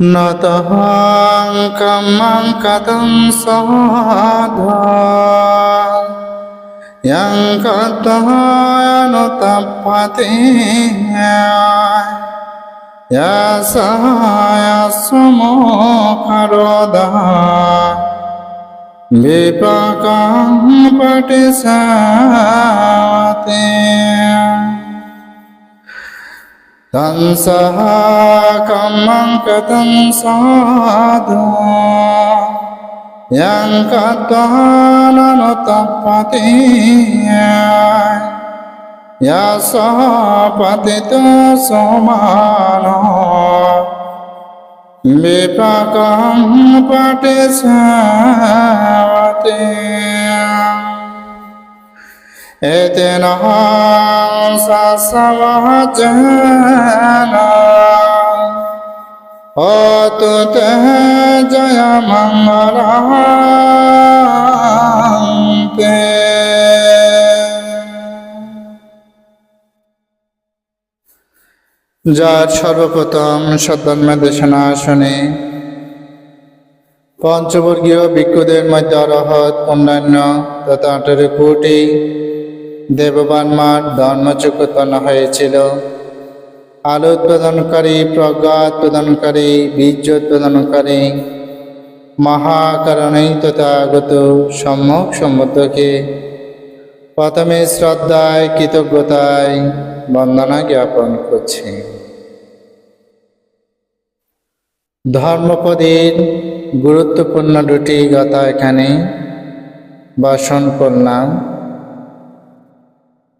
নতহং কামং কতং সাধা यं कतयनुतप्यते यस्मोखरोधः विपाकं पटिशाते तंसः कम्मं कतं साधु यं कत्वाननुतप्यते यस्सः पतितो सोमानो विपाकं पटिशाते एतेन सवचन होतु ते जयमङ्गलते। যার সর্বপ্রথম সদ্ধর্মের দেশনা শুনে পঞ্চবর্গীয় ভিক্ষুদের মধ্যে অরহৎ অন্যান্য তথা 18 কোটি দেববানমার ধর্মচক্ষুতন্ন হয়েছিল। আলো উৎপাদনকারী, প্রজ্ঞা উৎপাদনকারী, বীর্য উৎপাদনকারী মহাকারণেই তথাগত সম্যক সম্বুদ্ধকে প্রথমে শ্রদ্ধায় কৃতজ্ঞতায় বন্দনা জ্ঞাপন করছি। ধর্মপদের গুরুত্বপূর্ণ দুটি কথা এখানে ভাষণ করলাম।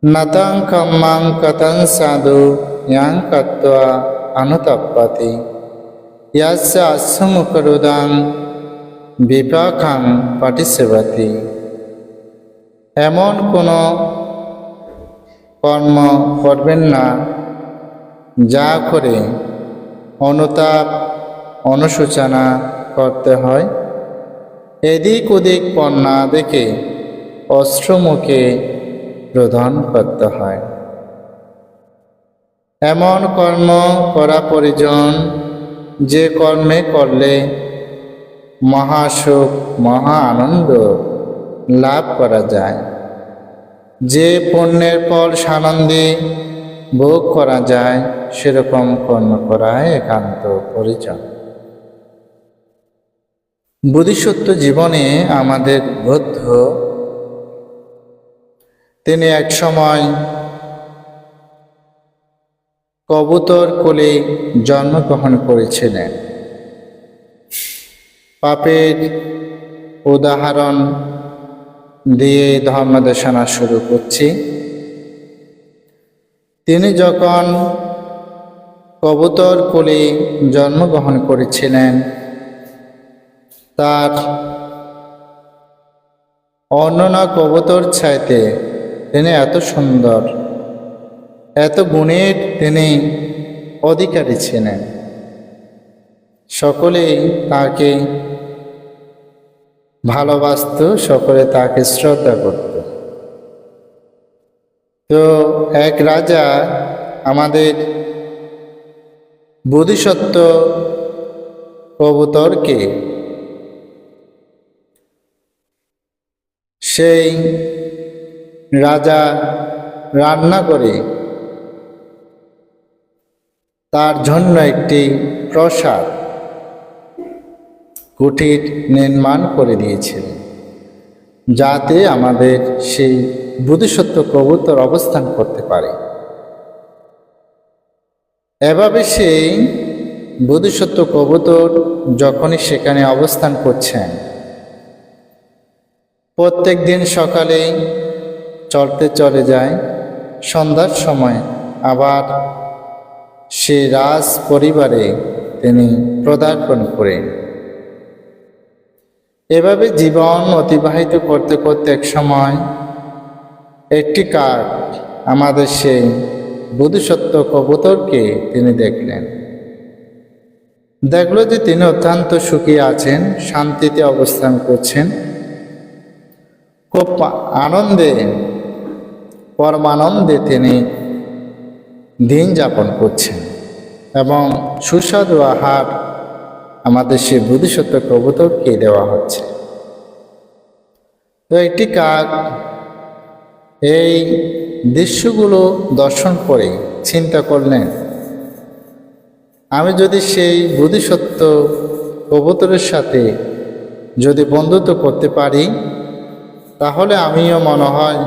নতং কাম্যং কতং সাধু यं कत्वा अनुतप्यते यस्य अस्मुखरोधं विपाकं पटिसेवते। এমন কোনো কর্ম করবেন না যা করে অনুতাপ অনুশোচনা করতে হয়, এদিক ওদিক পণ্যা দেখে অশ্রুমুখে রোধন করতে হয়। এমন কর্ম করা প্রয়োজন যে কর্মে করলে মহাসুখ মহা আনন্দ লাভ করা যায়, যে পুণ্যের ফল সানন্দে ভোগ করা যায়, সেরকম কর্ম করাই একান্ত প্রয়োজন। বোধিসত্ত্ব জীবনে আমাদের বুদ্ধ তিনি এক সময় কবুতর কোলে জন্মগ্রহণ করেছিলেন। পাপের উদাহরণ দিয়ে ধর্মদেশনা শুরু করছি। তিনি যখন কবুতর কোলে জন্মগ্রহণ করেছিলেন, তার অন্যান্য কবুতর চাইতে তিনি এত সুন্দর, এত গুণের তিনি অধিকারী ছিলেন। সকলেই তাকে ভালোবাসত, সকলে তাকে শ্রদ্ধা করত। তো এক রাজা আমাদের বোধিসত্ত্ব কবুতরকে সেই রাজা রান্না করে তার জন্য একটি প্রাসাদ কুটির নির্মাণ করে দিয়েছিলেন, যাতে আমাদের সেই বোধিসত্ত্ব কবুতর অবস্থান করতে পারে। এভাবে সেই বোধিসত্ত্ব কবুতর যখনই সেখানে অবস্থান করছেন, প্রত্যেক দিন সকালে চলতে চলে যায়, সন্ধ্যার সময় আবার সে রাজ পরিবারে তিনি পদার্পণ করেন। এভাবে জীবন অতিবাহিত করতে করতে এক সময় একটি কাক আমাদের সেই বোধিসত্ত্ব কবুতরকে তিনি দেখলেন। দেখল যে তিনি অত্যন্ত সুখী আছেন, শান্তিতে অবস্থান করছেন, খুব আনন্দে পরমানন্দে তিনি দিন যাপন করছেন এবং সুস্বাদু আহার আমাদের সেই বোধিসত্ত্ব কবুতরকে দেওয়া হচ্ছে। তো একটি কাক এই দৃশ্যগুলো দর্শন করে চিন্তা করলেন, আমি যদি সেই বোধিসত্ত্ব কবুতরের সাথে যদি বন্ধুত্ব করতে পারি, তাহলে আমিও মনে হয়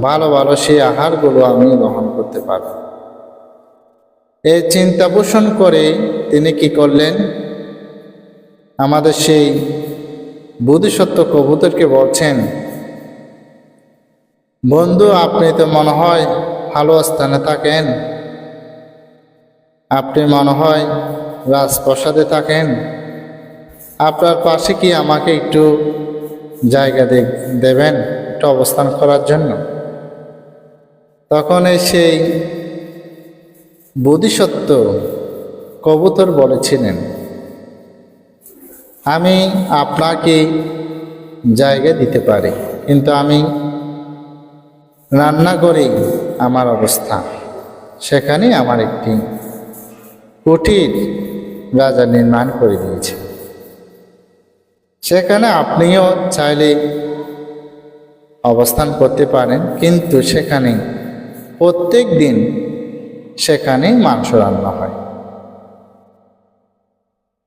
ভালো ভালো সেই আহারগুলো আমি গ্রহণ করতে পারব। এই চিন্তা পোষণ করে তিনি কি করলেন, আমাদের সেই বোধিসত্ত্ব কবুতরকে বলছেন, বন্ধু, আপনি তো মনে হয় ভালো স্থানে থাকেন, আপনি মনে হয় রাজপ্রাসাদে থাকেন, আপনার পাশে কি আমাকে একটু জায়গা দেবেন একটু অবস্থান করার জন্য? তখন সেই বোধিসত্ত্ব কবুতর বলেছিলেন, আমি আপনাকে জায়গা দিতে পারি, কিন্তু আমি রান্না করি আমার অবস্থা, সেখানে আমার একটি কুটির রাজা নির্মাণ করে দিয়েছে, সেখানে আপনিও চাইলে অবস্থান করতে পারেন, কিন্তু সেখানে প্রত্যেক দিন সেখানে মাংস রান্না হয়।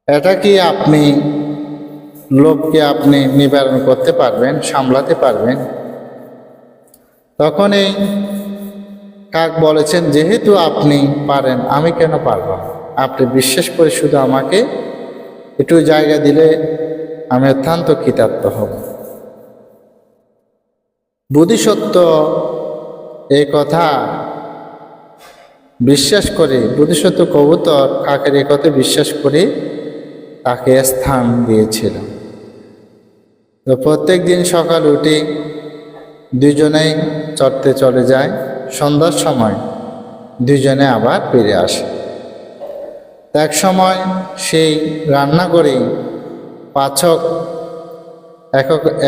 এটা কি আপনি লোককে আপনি নিবারণ করতে পারবেন, সামলাতে পারবেন? তখন এই কাক বলেছেন, যেহেতু আপনি পারেন, আমি কেন পারব না? আপনি বিশ্বাস করে শুধু আমাকে একটু জায়গা দিলে আমি অত্যন্ত কৃতার্থ হব। বোধিসত্ত্ব এই কথা বিশ্বাস করে, বোধিসত্ত্ব কবুতর কাকের এই কথা বিশ্বাস করে তাকে স্থান দিয়েছিল। তো প্রত্যেক দিন সকাল উঠে দুজনেই চড়তে চলে যায়, সন্ধ্যার সময় দুজনে আবার ফিরে আসে। এক সময় সেই রান্না করে পাচক,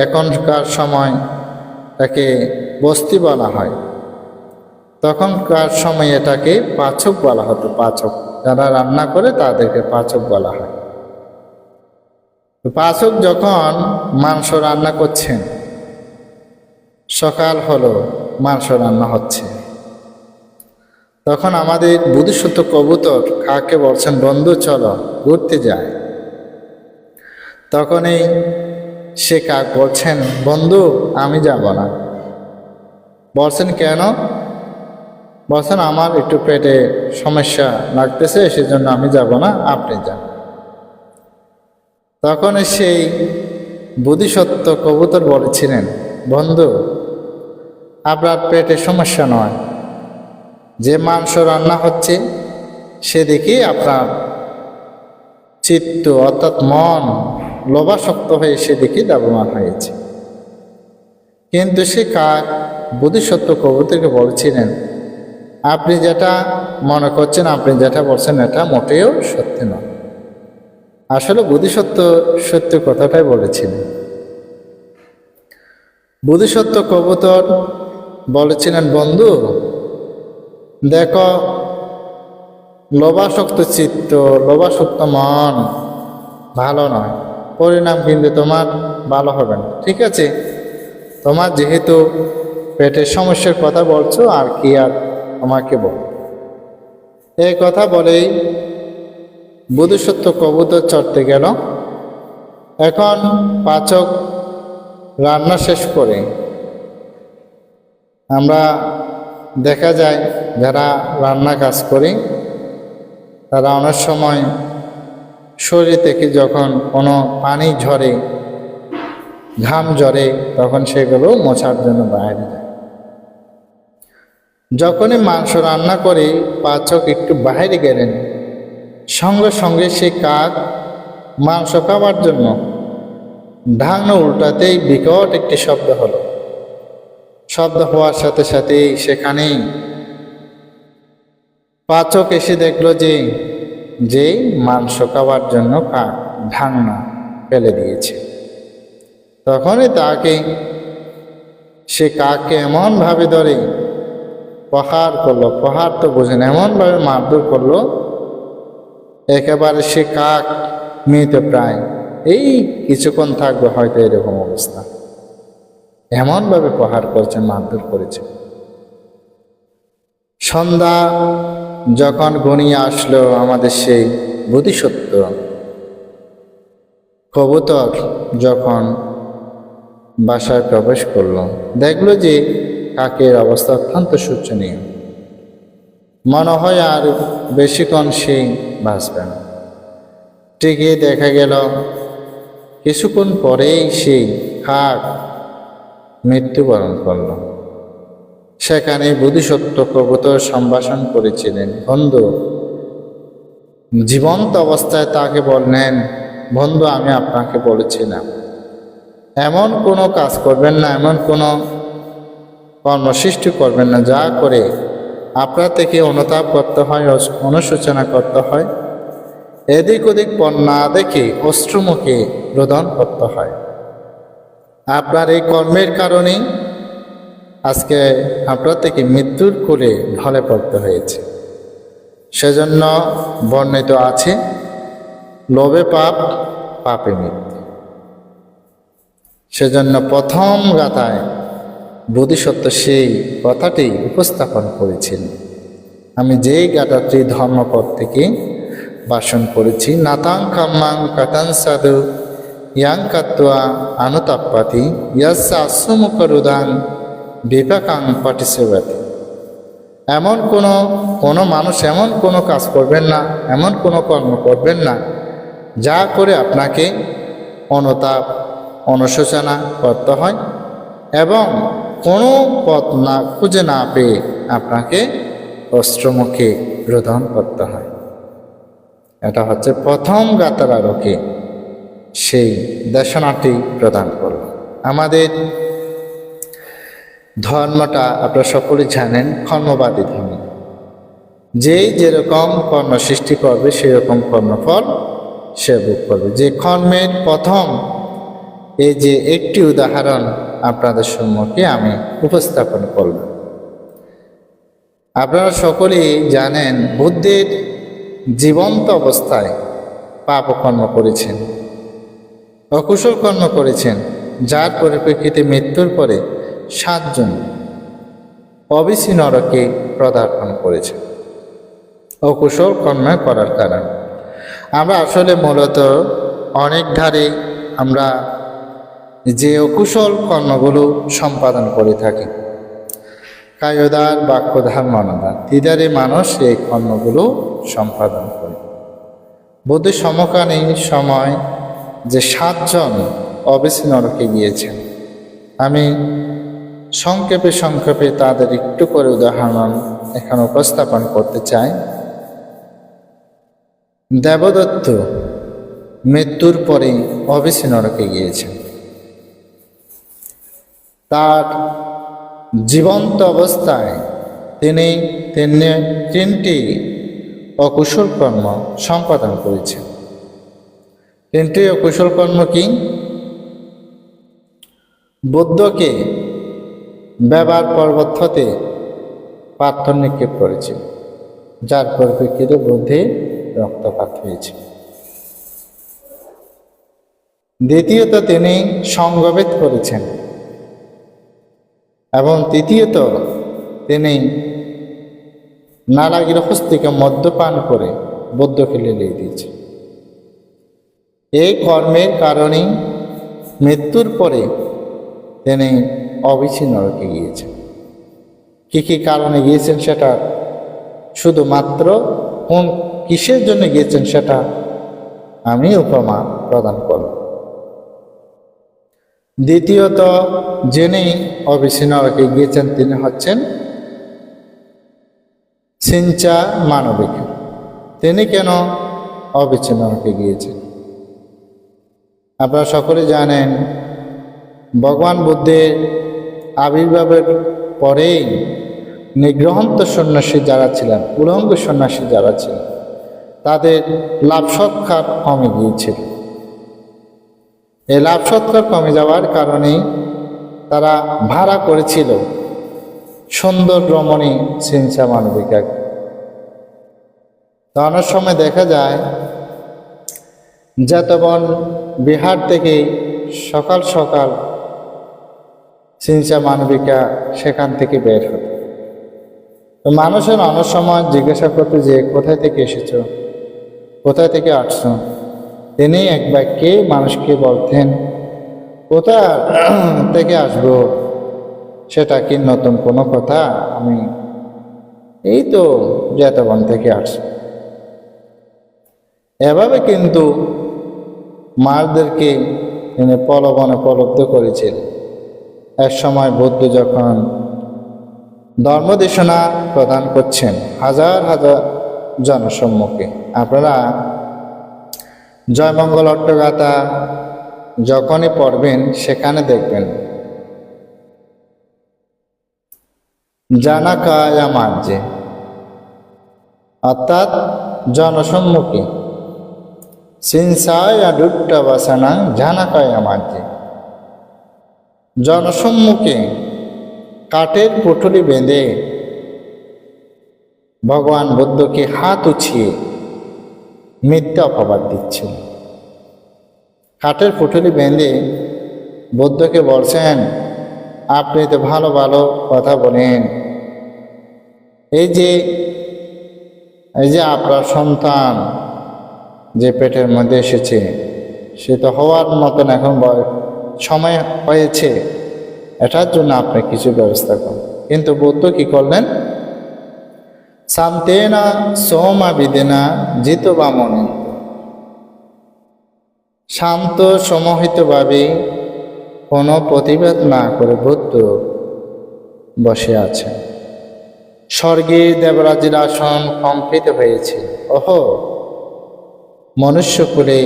এখনকার সময় তাকে বস্তি বলা হয়, তখনকার সময় এটাকে পাচক বলা হতো। পাচক যারা রান্না করে তাদেরকে পাচক বলা হয়। পাচক যখন মাংস রান্না করছেন, সকাল হলো, মাংস রান্না হচ্ছে, তখন আমাদের বোধিসত্ত্ব কবুতর কাকে বলছেন, বন্ধু চলো ঘুরতে যায়। তখন এই সে কাক বলছেন, বন্ধু আমি যাব না। বলছেন কেন? বলছেন আমার একটু পেটে সমস্যা লাগতেছে, সেজন্য আমি যাব না, আপনি যান। তখন সেই বোধিসত্ত্ব কবুতর বলেছিলেন, বন্ধু আপনার পেটে সমস্যা নয়, যে মাংস রান্না হচ্ছে সেদিকে আপনার চিত্ত অর্থাৎ মন লোভাসক্ত হয়ে সেদিকে দাবমান হয়েছে। কিন্তু সে কাক বোধিসত্ত্ব কবুতরকে বলছিলেন, আপনি যেটা মনে করছেন, আপনি যেটা বলছেন, এটা মোটেও সত্যি নয়। আসলে বোধিসত্ত্ব সত্য কথাটাই বলেছিলেন। বোধিসত্ত্ব কবুতর বলেছিলেন, বন্ধু দেখো, লোভাসক্ত চিত্ত, লোভাসক্ত মন ভালো নয়, পরিণাম কিন্তু তোমার ভালো হবে না। ঠিক আছে, তোমার যেহেতু পেটের সমস্যার কথা বলছো, আর কি আর তোমাকে বল। এই কথা বলেই বোধিসত্ত্ব কবুতর চড়তে গেল। এখন পাচক রান্না শেষ করে, আমরা দেখা যায় যারা রান্না কাজ করি তারা অনেক সময় শরীর থেকে যখন কোনো পানি ঝরে, ঘাম ঝরে, তখন সেগুলো মোছার জন্য বাইরে যায়। যখনই মাংস রান্না করে পাচক একটু বাইরে গেলেন, সঙ্গে সঙ্গে সে কাক মাংস খাবার জন্য ঢাকনা উল্টাতেই বিকট একটি শব্দ হলো। শব্দ হওয়ার সাথে সাথেই সেখানেই পাচক এসে দেখলো যে মাংস খাওয়ার জন্য কাক ঢাকনা ফেলে দিয়েছে। তখনই তাকে সে কাককে এমনভাবে ধরে প্রহার করলো, প্রহার তো বোঝেন, এমনভাবে মারধর করলো, একেবারে সে কাক মৃত প্রায়, এই কিছুক্ষণ থাকবে হয়তো এরকম অবস্থা। এমনভাবে প্রহার করেছেন, মারধর করেছেন। সন্ধ্যা যখন ঘনিয়ে আসলো, আমাদের সেই বোধিসত্ত্ব কবুতর যখন বাসায় প্রবেশ করলো, দেখলো যে কাকের অবস্থা অত্যন্ত শোচনীয়। মনে হয় আর বেশিক্ষণ সেই বাঁচবে না। ঠিকই দেখা গেল কিছুক্ষণ পরেই সেই কাক মৃত্যুবরণ করল। সেখানে বোধিসত্ত্ব কবুতর সম্ভাষণ করেছিলেন, বন্ধু। জীবন্ত অবস্থায় তাকে বললেন, বন্ধু, আমি আপনাকে বলেছিলাম এমন কোনো কাজ করবেন না, এমন কোনো কর্মসৃষ্টি করবেন না যা করে আপনার থেকে অনুতাপ করতে হয়, অনুশোচনা করতে হয়, এদিক ওদিক পণ না দেখে অশ্রুমুখে রোদন করতে হয়। আপনার এই কর্মের কারণেই আজকে আপনার থেকে মৃত্যুর কোলে ঢলে পড়তে হয়েছে। সেজন্য বর্ণিত আছে, লোভে পাপ, পাপে মৃত্যু। সেজন্য প্রথম গাথায় বোধিসত্ত্ব সেই কথাটি উপস্থাপন করেছেন। আমি যেই গাথাটি ধর্মপদ থেকে ভাষণ করেছি, নাতাং কাম্মাং কাতাং সাধু ইয়াং কাত্বা আনুতাপ্পাতি ইয়াসা আশ্রমুখরুদাং বিপাকাং পাটিসেবাতি। এমন কোনো মানুষ এমন কোনো কাজ করবেন না, এমন কোনো কর্ম করবেন না যা করে আপনাকে অনুতাপ, অনুশোচনা করতে হয় এবং কোনো পথ না খুঁজে না পেয়ে আপনাকে অস্ত্রমুখে রোদন করতে হয়। এটা হচ্ছে প্রথম গাতার আলোকে সেই দেশনাটি প্রদান করল। আমাদের ধর্মটা আপনারা সকলে জানেন, কর্মবাদী ধর্ম। যেই যেরকম কর্ম সৃষ্টি করবে সেরকম কর্মফল সে ভোগ করবে। যে কর্মের প্রথম এই যে একটি উদাহরণ আপনাদের সম্মুখে আমি উপস্থাপন করব। আপনারা সকলেই জানেন, বুদ্ধের জীবন্ত অবস্থায় পাপকর্ম করেছেন, অকুশল কর্ম করেছেন, যার পরিপ্রেক্ষিতে মৃত্যুর পরে 7 জন অবিসি নরকে পদার্পণ করেছেন অকুশল কর্ম করার কারণে। আমরা আসলে মূলত অনেক ধারে আমরা যে অকুশল কর্মগুলো সম্পাদন করে থাকি, কায়োদার, বাক্যধার, মনদার, তিদারে মানুষ এই কর্মগুলো সম্পাদন করে। বুদ্ধ সমকালীন সময় যে 7 জন অবিসি নরকে গিয়েছেন, আমি সংক্ষেপে তাদের একটু করে উদাহরণ এখানে উপস্থাপন করতে চাই। দেবদত্ত মৃত্যুর পরে অবিসি নরকে গিয়েছেন। তার জীবন্ত অবস্থায় তিনি 3টি অকুশল কর্ম সম্পাদন করেছেন। 3টি অকুশল কর্ম কি? বুদ্ধকে ব্যবহার পর্বত হতে পাথর নিক্ষেপ করেছিল, যার পরিপ্রেক্ষিতে বুদ্ধের রক্তপাত হয়েছে। দ্বিতীয়ত তিনি সঙ্গভেদ করেছেন এবং তৃতীয়ত তিনি নানা গৃহস্থীকে মদ্যপান করে বুদ্ধকে লেলিয়ে দিয়েছেন। এই কর্মের কারণেই মৃত্যুর পরে তিনি অবিসি নরকে গিয়েছেন। কি কি কারণে গিয়েছেন সেটা শুধুমাত্র কোন কিসের জন্য গিয়েছেন সেটা আমি উপমা প্রদান করব। দ্বিতীয়ত যিনি অবিসি নরকে গিয়েছেন তিনি হচ্ছেন সিঞ্চা মানবিক। তিনি কেন অবিসি নরকে গিয়েছেন? আপনারা সকলে জানেন, ভগবান বুদ্ধের আবির্ভাবের পরেই নিগ্রহন্ত সন্ন্যাসী যারা ছিলেন, উলঙ্গ সন্ন্যাসী যারা ছিলেন, তাদের লাভ সৎকার কমে গিয়েছিল। এই লাভ সৎকার কমে যাওয়ার কারণে তারা ভাড়া করেছিল সুন্দর রমণী সিঞ্চা মানবিকাকে। তো অনেক সময় দেখা যায় যেতবন বিহার থেকে সকাল সকাল সিনচা মানবিকা সেখান থেকে বের হতো। তো মানুষের অনেক সময় জিজ্ঞাসা করতো যে কোথায় থেকে এসেছো, কোথায় থেকে আসছো। তিনি এক বাক্যে মানুষকে বলতেন, কোথা থেকে আসবো, সেটা কি নতুন কোনো কথা? আমি এই তো যেতবন থেকে আসছি। এভাবে কিন্তু মারদেরকে তিনি প্রলোভনে প্রলুব্ধ করেছিলেন। এক সময় বুদ্ধ যখন ধর্মদেশনা প্রদান করছেন হাজার হাজার জনসম্মুখে, আপনারা জয়মঙ্গল অট্টগাথা যখনই পড়বেন সেখানে দেখবেন জানাকায়া মার্জে, অর্থাৎ জনসম্মুখে সিনসায়া ডুট্টা বাসানা জানাকায়া মার্জে, জনসম্মুখে কাঠের পুটুলি বেঁধে ভগবান বুদ্ধকে হাত উঠিয়ে মিথ্যা অপবাদ দিচ্ছিল। কাঠের পুটুলি বেঁধে বুদ্ধকে বলছেন, আপনি তো ভালো ভালো কথা বলেন, এই যে আপনার সন্তান যে পেটের মধ্যে এসেছে সে তো হওয়ার মতন এখন সময় হয়েছে, এটার জন্য আপনি কিছু ব্যবস্থা করুন। কিন্তু বুদ্ধ কি করলেন? শান্তেনা সোমা বিদেনা জিত বামনে, শান্ত সমহিতভাবে কোনো প্রতিবাদ না করে বুদ্ধ বসে আছেন। স্বর্গে দেবরাজের আসন কম্পিত হয়েছে। ওহো, মনুষ্যকুলে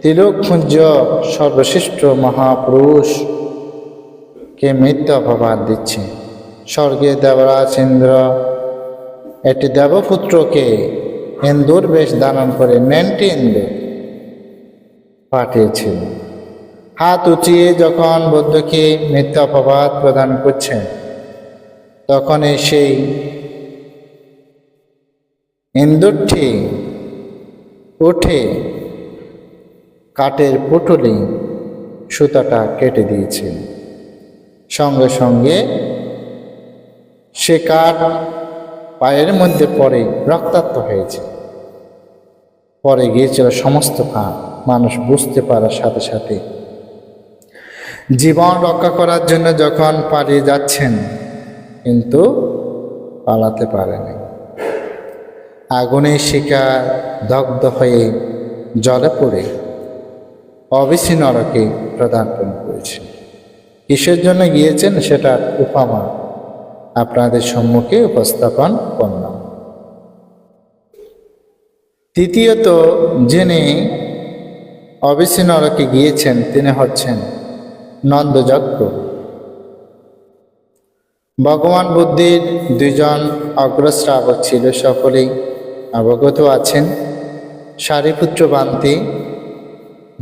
তিলকপুঞ্জ সর্বশ্রেষ্ঠ মহাপুরুষকে মিথ্যা অপবাদ দিচ্ছে। স্বর্গে দেবরাজ ইন্দ্র একটি দেবপুত্রকে ইন্দুর বেশ ধারণ করে 90 ইন্দুর পাঠিয়েছিল। হাত উঁচিয়ে যখন বুদ্ধকে মিথ্যা অপবাদ প্রদান করছেন, তখন সেই ইন্দুরটি উঠে কাঠের পুটুলি সুতাটা কেটে দিয়েছে। সঙ্গে সঙ্গে সে কাঠ পায়ের মধ্যে পড়ে রক্তাক্ত হয়েছে, পরে গিয়েছিল সমস্ত পা। মানুষ বুঝতে পারার সাথে সাথে জীবন রক্ষা করার জন্য যখন পালিয়ে যাচ্ছেন, কিন্তু পালাতে পারেনি। আগুনের শিকার দগ্ধ হয়ে জলে পড়ে অবিসি নরকে পদার্পণ করেছেন। কিসের জন্য গিয়েছেন সেটার উপমা আপনাদের সম্মুখে উপস্থাপন করলাম। তৃতীয়ত, যিনি অবিসি নরকে গিয়েছেন তিনি হচ্ছেন নন্দযজ্ঞ। ভগবান বুদ্ধের 2 জন অগ্রশ্রাবক ছিল, সকলেই অবগত আছেন। সারিপুত্র বান্তি,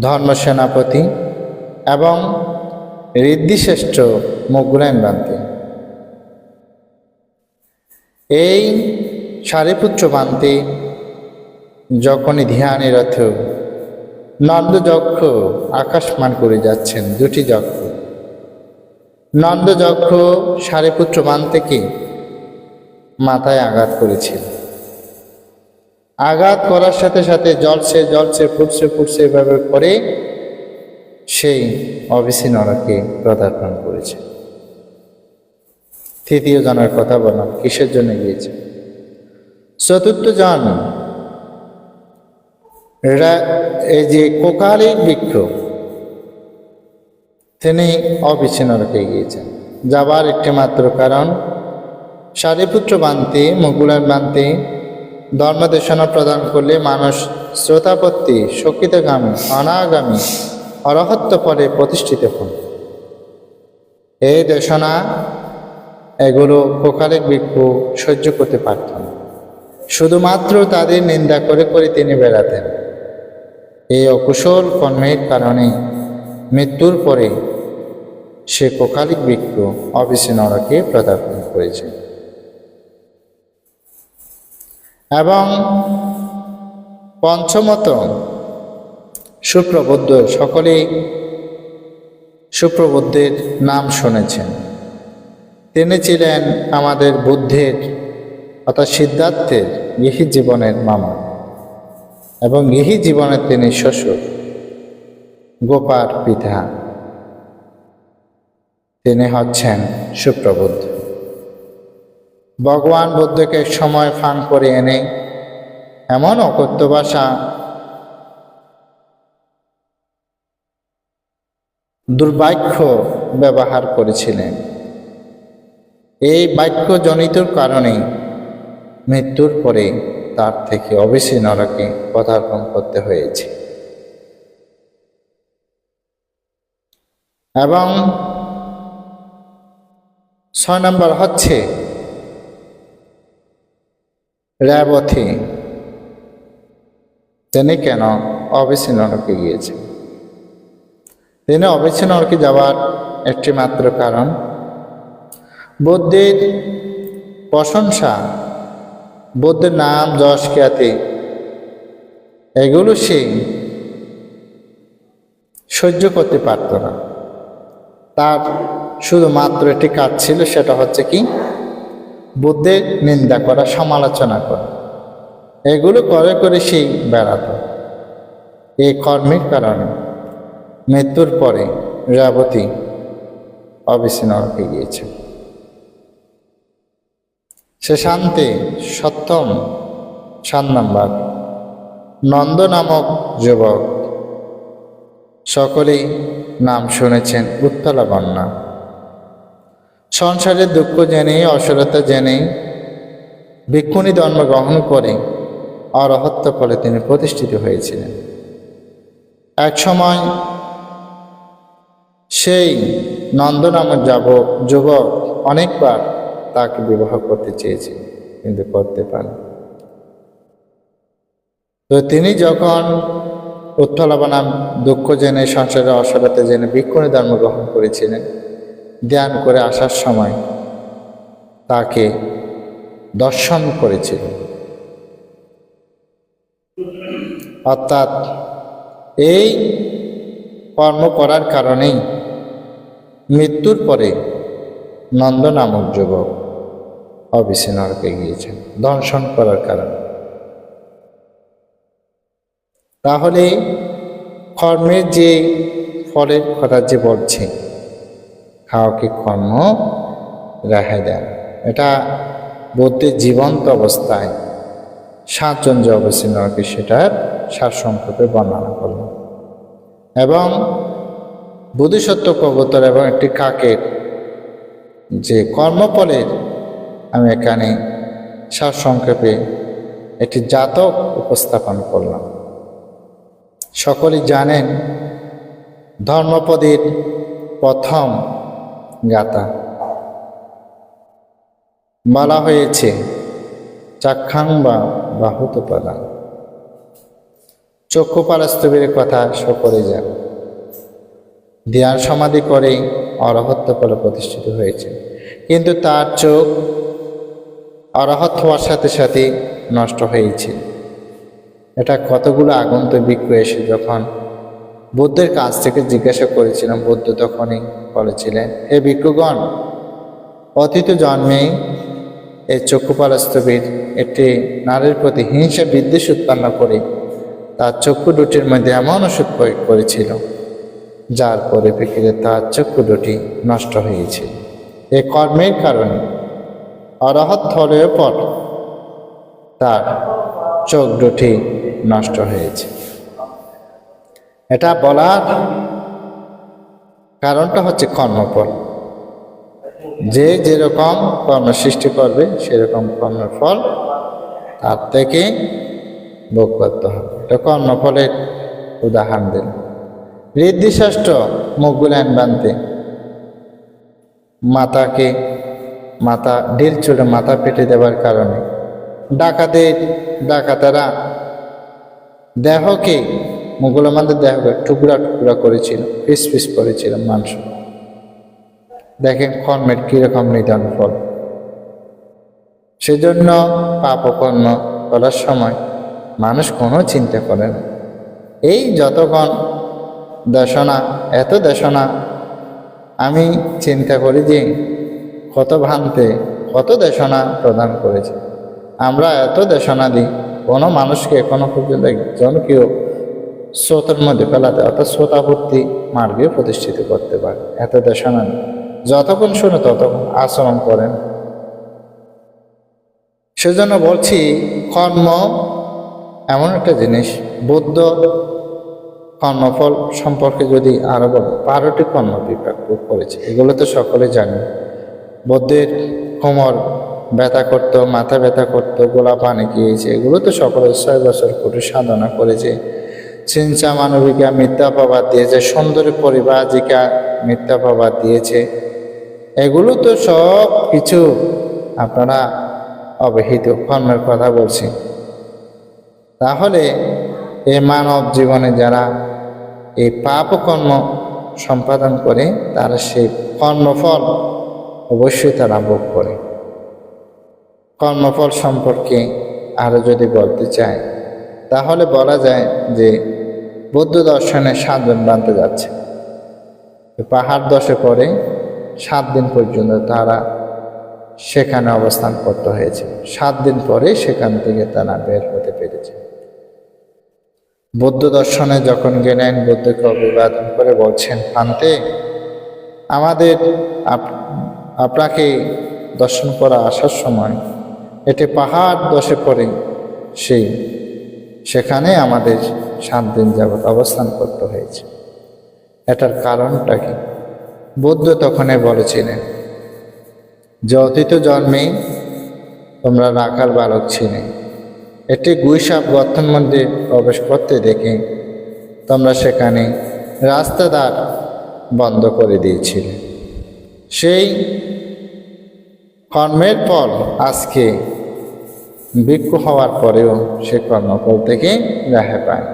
ধর্ম সেনাপতি, এবং ঋদ্ধিশ্রেষ্ঠ মুগুলায়ন বান্তি। এই সারিপুত্র বান্তি যখনই ধ্যানরত নন্দযক্ষ আকাশমান করে যাচ্ছেন, 2টি যক্ষ। নন্দযক্ষ সারিপুত্র বান্তিকে মাথায় আঘাত করেছিল। আঘাত করার সাথে সাথে জলছে ফুটছে এভাবে করে সেই অবিসি নরকে পদার্পণ করেছে। তৃতীয় জনের কথা বললাম, কিসের জন্য গিয়েছে। চতুর্থ জন, এই যে কোকালিক বৃক্ষ, তিনি অবিসি নরকে গিয়েছেন। যাবার একটি মাত্র কারণ, সারিপুত্র বান্তি, মুগুলায়ন বান্তি ধর্মদেশনা প্রদান করলে মানুষ শ্রোতাপত্তি, শক্তিতগামী, অনাগামী, অরহত্ব পরে প্রতিষ্ঠিত হন। এই দেশনা এগুলো কোকালিক বৃক্ষ সহ্য করতে পারত না। শুধুমাত্র তাদের নিন্দা করে করে তিনি বেড়াতেন। এই অকুশল কর্মের কারণে মৃত্যুর পরে সে কোকালিক বৃক্ষ অবিসি নরকে পদার্পণ করেছে। এবং পঞ্চমত, সুপ্রবুদ্ধ, সকলেই সুপ্রবুদ্ধের নাম শুনেছেন। তিনি ছিলেন আমাদের বুদ্ধের অর্থাৎ সিদ্ধার্থের গৃহী জীবনের মামা এবং গৃহী জীবনের তিনি শ্বশুর, গোপার পিতা। তিনি হচ্ছেন সুপ্রবুদ্ধ। ভগবান বুদ্ধকে এক সময় ফাঁক করে এনে এমন অকথ্য ভাষা দুর্বাক্য ব্যবহার করেছিলেন। এই বাক্যজনিত কারণে মৃত্যুর পরে তার থেকে অবশ্যই নরকে পদার্পণ করতে হয়েছে। এবং 6 নম্বর হচ্ছে রেবতী। তিনি কেন অবশ্যই নরকে গিয়েছেন? তিনি অবশ্যই নরকে যাওয়ার একটি মাত্র কারণ, বুদ্ধের প্রশংসা, বুদ্ধের নাম যশ খ্যাতি এগুলো সে সহ্য করতে পারত না। তার শুধুমাত্র একটি কাজ ছিল, সেটা হচ্ছে কি বুদ্ধের নিন্দা করা, সমালোচনা করা। এগুলো করে করে সেই বেড়াত। এই কর্মের কারণে মৃত্যুর পরে রেবতী অবশ্যই নরকে গিয়েছে। সে শান্তি সপ্তম 7 নম্বর নন্দ নামক যুবক, সকলেই নাম শুনেছেন। উত্তলা বন্যা, সংসারের দুঃখ জেনে, অসুরতা জেনে ভিক্ষুণী ধর্ম গ্রহণ করে অরহত্য ফলে তিনি প্রতিষ্ঠিত হয়েছিলেন। এক সময় সেই নন্দ নামক যুবক অনেকবার তাকে বিবাহ করতে চেয়েছিল, কিন্তু করতে পারেন। তো তিনি যখন উত্তলা বনাম দুঃখ জেনে, সংসারের অসুরতা জেনে ভিক্ষুণী ধর্ম গ্রহণ করেছিলেন, ধ্যান করে আসার সময় তাকে দর্শন করেছিল। অর্থাৎ এই কর্ম করার কারণেই মৃত্যুর পরে নন্দ নামক যুবক অবশ্যই নরকে গিয়েছেন, দর্শন করার কারণে। তাহলে কর্মের যে ফলের কথা যে বলছে, কাউকে কর্ম রেহাই দেন, এটা বুদ্ধের জীবন্ত অবস্থায় 7 জন যে অবশ্যই নরকে সেটার সারসংক্ষেপে বর্ণনা করল। এবং বোধিসত্ত্ব কবুতর এবং একটি কাকের যে কর্মফলের আমি এখানে সারসংক্ষেপে একটি জাতক উপস্থাপন করলাম। সকলেই জানেন ধর্মপদের প্রথম গাথা বলা হয়েছে চাক্ষাং বা বাহুতপালা, চক্ষুপালস্তবের কথা সকলে যান। ধ্যান সমাধি করেই অরহত্য ফলে প্রতিষ্ঠিত হয়েছে, কিন্তু তার চোখ অরহত হওয়ার সাথে সাথে নষ্ট হয়েছে। এটা কতগুলো আগন্তুক ভিক্ষু এসে যখন বুদ্ধের কাছ থেকে জিজ্ঞাসা করেছিলাম, বুদ্ধ তখনই বলেছিলেন, হে ভিক্ষুগণ, অতীত জন্মেই এই চক্ষুপালস্তবীর একটি নারীর প্রতি হিংসা বিদ্বেষ উৎপন্ন করে তার চক্ষু দুটির মধ্যে এমন ওষুধ প্রয়োগ করেছিল, যার পরিপ্রেক্ষিতে তার চক্ষু দুটি নষ্ট হয়েছে। এই কর্মের কারণে অরহত হলেও পর তার চোখ দুটি নষ্ট হয়েছে। এটা বলার কারণটা হচ্ছে কর্মফল। যে যেরকম কর্ম সৃষ্টি করবে সেরকম কর্মফল তার থেকে ভোগ করতে হবে। এটা কর্মফলের উদাহরণ দিন। ঋদ্ধিষষ্ঠ মুখ গুলান বানতে মাথা ঢিল চুলে মাথা পেটে দেওয়ার কারণে ডাকাতেরা দেহকে মুঘলমানদের দেহকে টুকরা টুকরা করেছিল, পিস পিস করেছিল মাংস। দেখেন কর্মের কিরকম নিদান ফল। সেজন্য পাপ কর্ম করার সময় মানুষ কোনো চিন্তা করে না, এই যতক্ষণ দেশনা, এত দেশনা, আমি চিন্তা করি যে কত ভ্রান্তে কত দেশনা প্রদান করেছে। আমরা এত দেশনা দিই, কোনো মানুষকে এখনো পর্যন্ত একজনকেও স্রোতের মধ্যে ফেলাতে অর্থাৎ স্রোতাপত্তি মার্গে প্রতিষ্ঠিত করতে পারে। এত দেশনা দিই, যতক্ষণ শুনে ততক্ষণ আচরণ করেন। সেজন্য বলছি, কর্ম এমন একটা জিনিস। বৌদ্ধ কর্মফল সম্পর্কে যদি আরো বল, 12টি কর্ম বিভাগ করেছে, এগুলো তো সকলে জানি। বৌদ্ধের কোমর ব্যথা করতো, মাথা ব্যথা করতো, গোলা পানি গিয়েছে, এগুলো তো সকলে 6 বছর করে সাধনা করেছে। চিন্তা মানবিকা মিথ্যাপবাদ দিয়েছে, সুন্দরী পরিবাজিকা মিথ্যাপবাদ দিয়েছে। এগুলো তো সব কিছু আপনারা অবহিত, কর্মের কথা বলছি। তাহলে এই মানব জীবনে যারা এই পাপ কর্ম সম্পাদন করে, তারা সেই কর্মফল অবশ্যই তারা ভোগ করে। কর্মফল সম্পর্কে আরো যদি বলতে চাই, তাহলে বলা যায় যে বৌদ্ধ দর্শনে 7 জন বানতে যাচ্ছে। পাহাড় দশে পরে 7 দিন পর্যন্ত তারা সেখানে অবস্থান করতে হয়েছে। 7 দিন পরে সেখান থেকে তারা বের হতে পেরেছে। বৌদ্ধ দর্শনে যখন গেলেন, বুদ্ধকে অভিবাদন করে বলছেন, পান্তে, আমাদের আপনাকে দর্শন করা আসার সময় এটি পাহাড় দশে পড়ে সেখানে আমাদের 7 দিন যাবৎ অবস্থান করতে হয়েছে। এটার কারণটা কি? বুদ্ধ তখনই বলেছিলেন যে অতীত জন্মেই তোমরা রাখাল বালক ছিলে, একটি গুইসাপ গর্তের মধ্যে প্রবেশ করতে দেখে তোমরা সেখানে রাস্তাদ্বার বন্ধ করে দিয়েছিলে। সেই কর্মের ফল আজকে ভিক্ষু হওয়ার পরেও সে কর্মফল থেকে রেহাই পায়।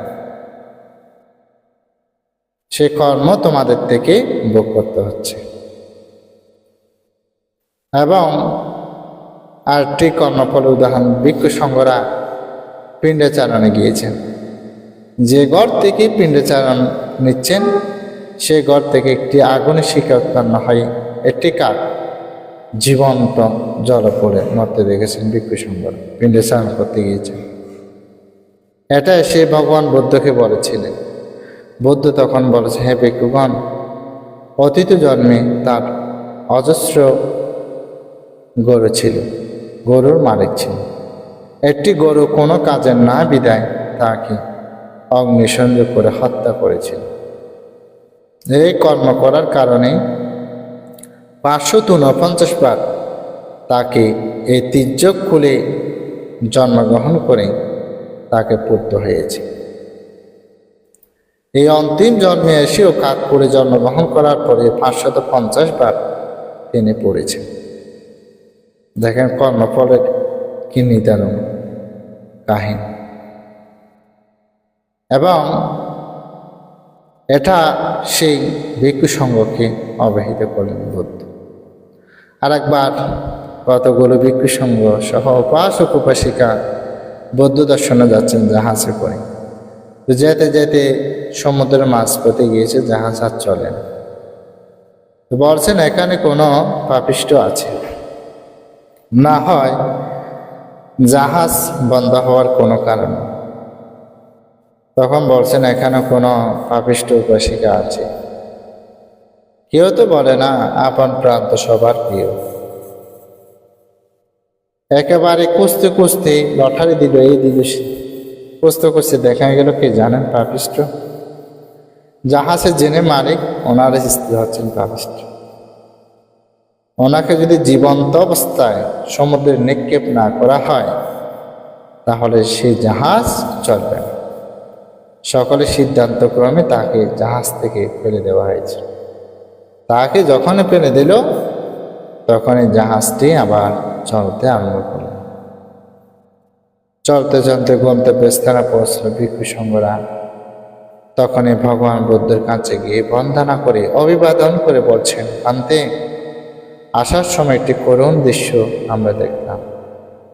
সে কর্ম তোমাদের থেকে ভোগ করতে হচ্ছে। এবং আরেকটি কর্মফলের উদাহরণ, ভিক্ষু সংঘরা পিণ্ডচারণে গিয়েছেন। যে ঘর থেকে পিণ্ডচারণ নিচ্ছেন, সে ঘর থেকে একটি আগুনের শিখা উৎপন্ন হয়। একটি কাক জীবন্ত জলে পড়ে মরতে দেখেছেন ভিক্ষু সংঘরা, পিণ্ডচারণ করতে গিয়েছেন। এটা সে ভগবান বুদ্ধকে বলেছিলেন। বুদ্ধ তখন বলেছে, হে ভিক্ষুগণ, অতীত জন্মে তার অজস্র গরু ছিল, গরুর মালিক ছিল। একটি গরু কোনো কাজের না বিদায় তাকে অগ্নিসংযোগ করে হত্যা করেছিল। এই কর্ম করার কারণে 549 বার তাকে এই তির্যক খুলে জন্মগ্রহণ করে তাকে পুত্র হয়েছে। এই অন্তিম জন্মে এসেও কাকপুরে জন্মগ্রহণ করার পরে 550 বার তিনি পড়েছেন। দেখেন কর্মফলের কি নিদারুণ কাহিনী। এবং এটা সেই ভিক্ষু সংঘকে অবহিত করলেন বুদ্ধ। আর একবার কতগুলো ভিক্ষু সংঘ সহ উপাসক উপাসিকা বৌদ্ধ দর্শনে যাচ্ছেন জাহাজে করে। যেতে যেতে সমুদ্রের মাঝপথে গিয়েছে, জাহাজ আর চলে না। বলছেন এখানে কোনো পাপিষ্ঠ আছে, না হয় জাহাজ বন্ধ হওয়ার কোনো কারণ। তখন বলছেন এখানে কোনো পাপিষ্ঠ উপাসিকা আছে। কেউ তো বলে না আপন প্রান্ত সবার প্রিয়। একেবারে খুঁজতে খুঁজতে লটারি দিল, এই দিল, খুঁজতে খুঁজতে দেখা গেল কে জানেন? পাপিষ্ঠ। জাহাজের জেনে মালিক, ওনার স্ত্রী হচ্ছেন পাপিষ্ঠ। ওনাকে যদি জীবন্ত অবস্থায় সমুদ্রে নিক্ষেপ না করা হয়, তাহলে সেই জাহাজ চলবে না। সকলের সিদ্ধান্তক্রমে তাকে জাহাজ থেকে ফেলে দেওয়া হয়েছে। তাকে যখনই ফেলে দিল, তখনই জাহাজটি আবার চলতে আরম্ভ করল। চলতে চলতে গন্তব্যস্থানে পৌঁছল ভিক্ষু সংঘরা। তখনই ভগবান বুদ্ধের কাছে গিয়ে বন্দনা করে অভিবাদন করে বলছেন, পান্তে, আসার সময় একটি করুণ দৃশ্য আমরা দেখলাম।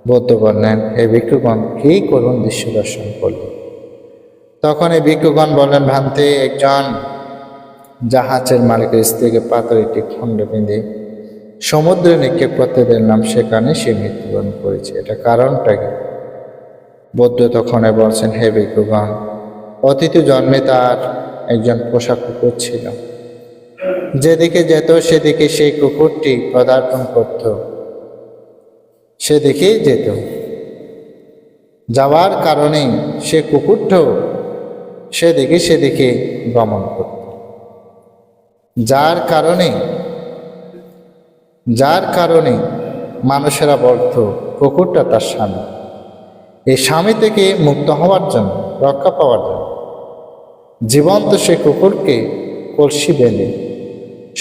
বুদ্ধ বললেন, হে ভিক্ষুগণ, কি করুণ দৃশ্য দর্শন করল? তখন এই ভিক্ষুগণ বললেন, ভ্রান্তে, একজন জাহাজের মালিকের স্ত্রীকে পাথর একটি খণ্ড বেঁধে সমুদ্রে নিক্ষেপ করতে দিলাম, সেখানে সে মৃত্যুবরণ করেছে। এটা কারণটা কি? বৌদ্ধ তখন বলছেন, হে ভিক্ষুগণ, অতীত জন্মে তার একজন পোষা কুকুর ছিল। যেদিকে যেত সেদিকে সেই কুকুরটি পদার্পণ করত, সেদিকেই যেত। যাওয়ার কারণে সে কুকুরটাও সেদিকে গমন করত। যার কারণে মানুষেরা বলতো কুকুরটা তার স্বামী। এই স্বামী থেকে মুক্ত হওয়ার জন্য, রক্ষা পাওয়ার জন্য জীবন্ত সে কুকুরকে কলসি বেঁধে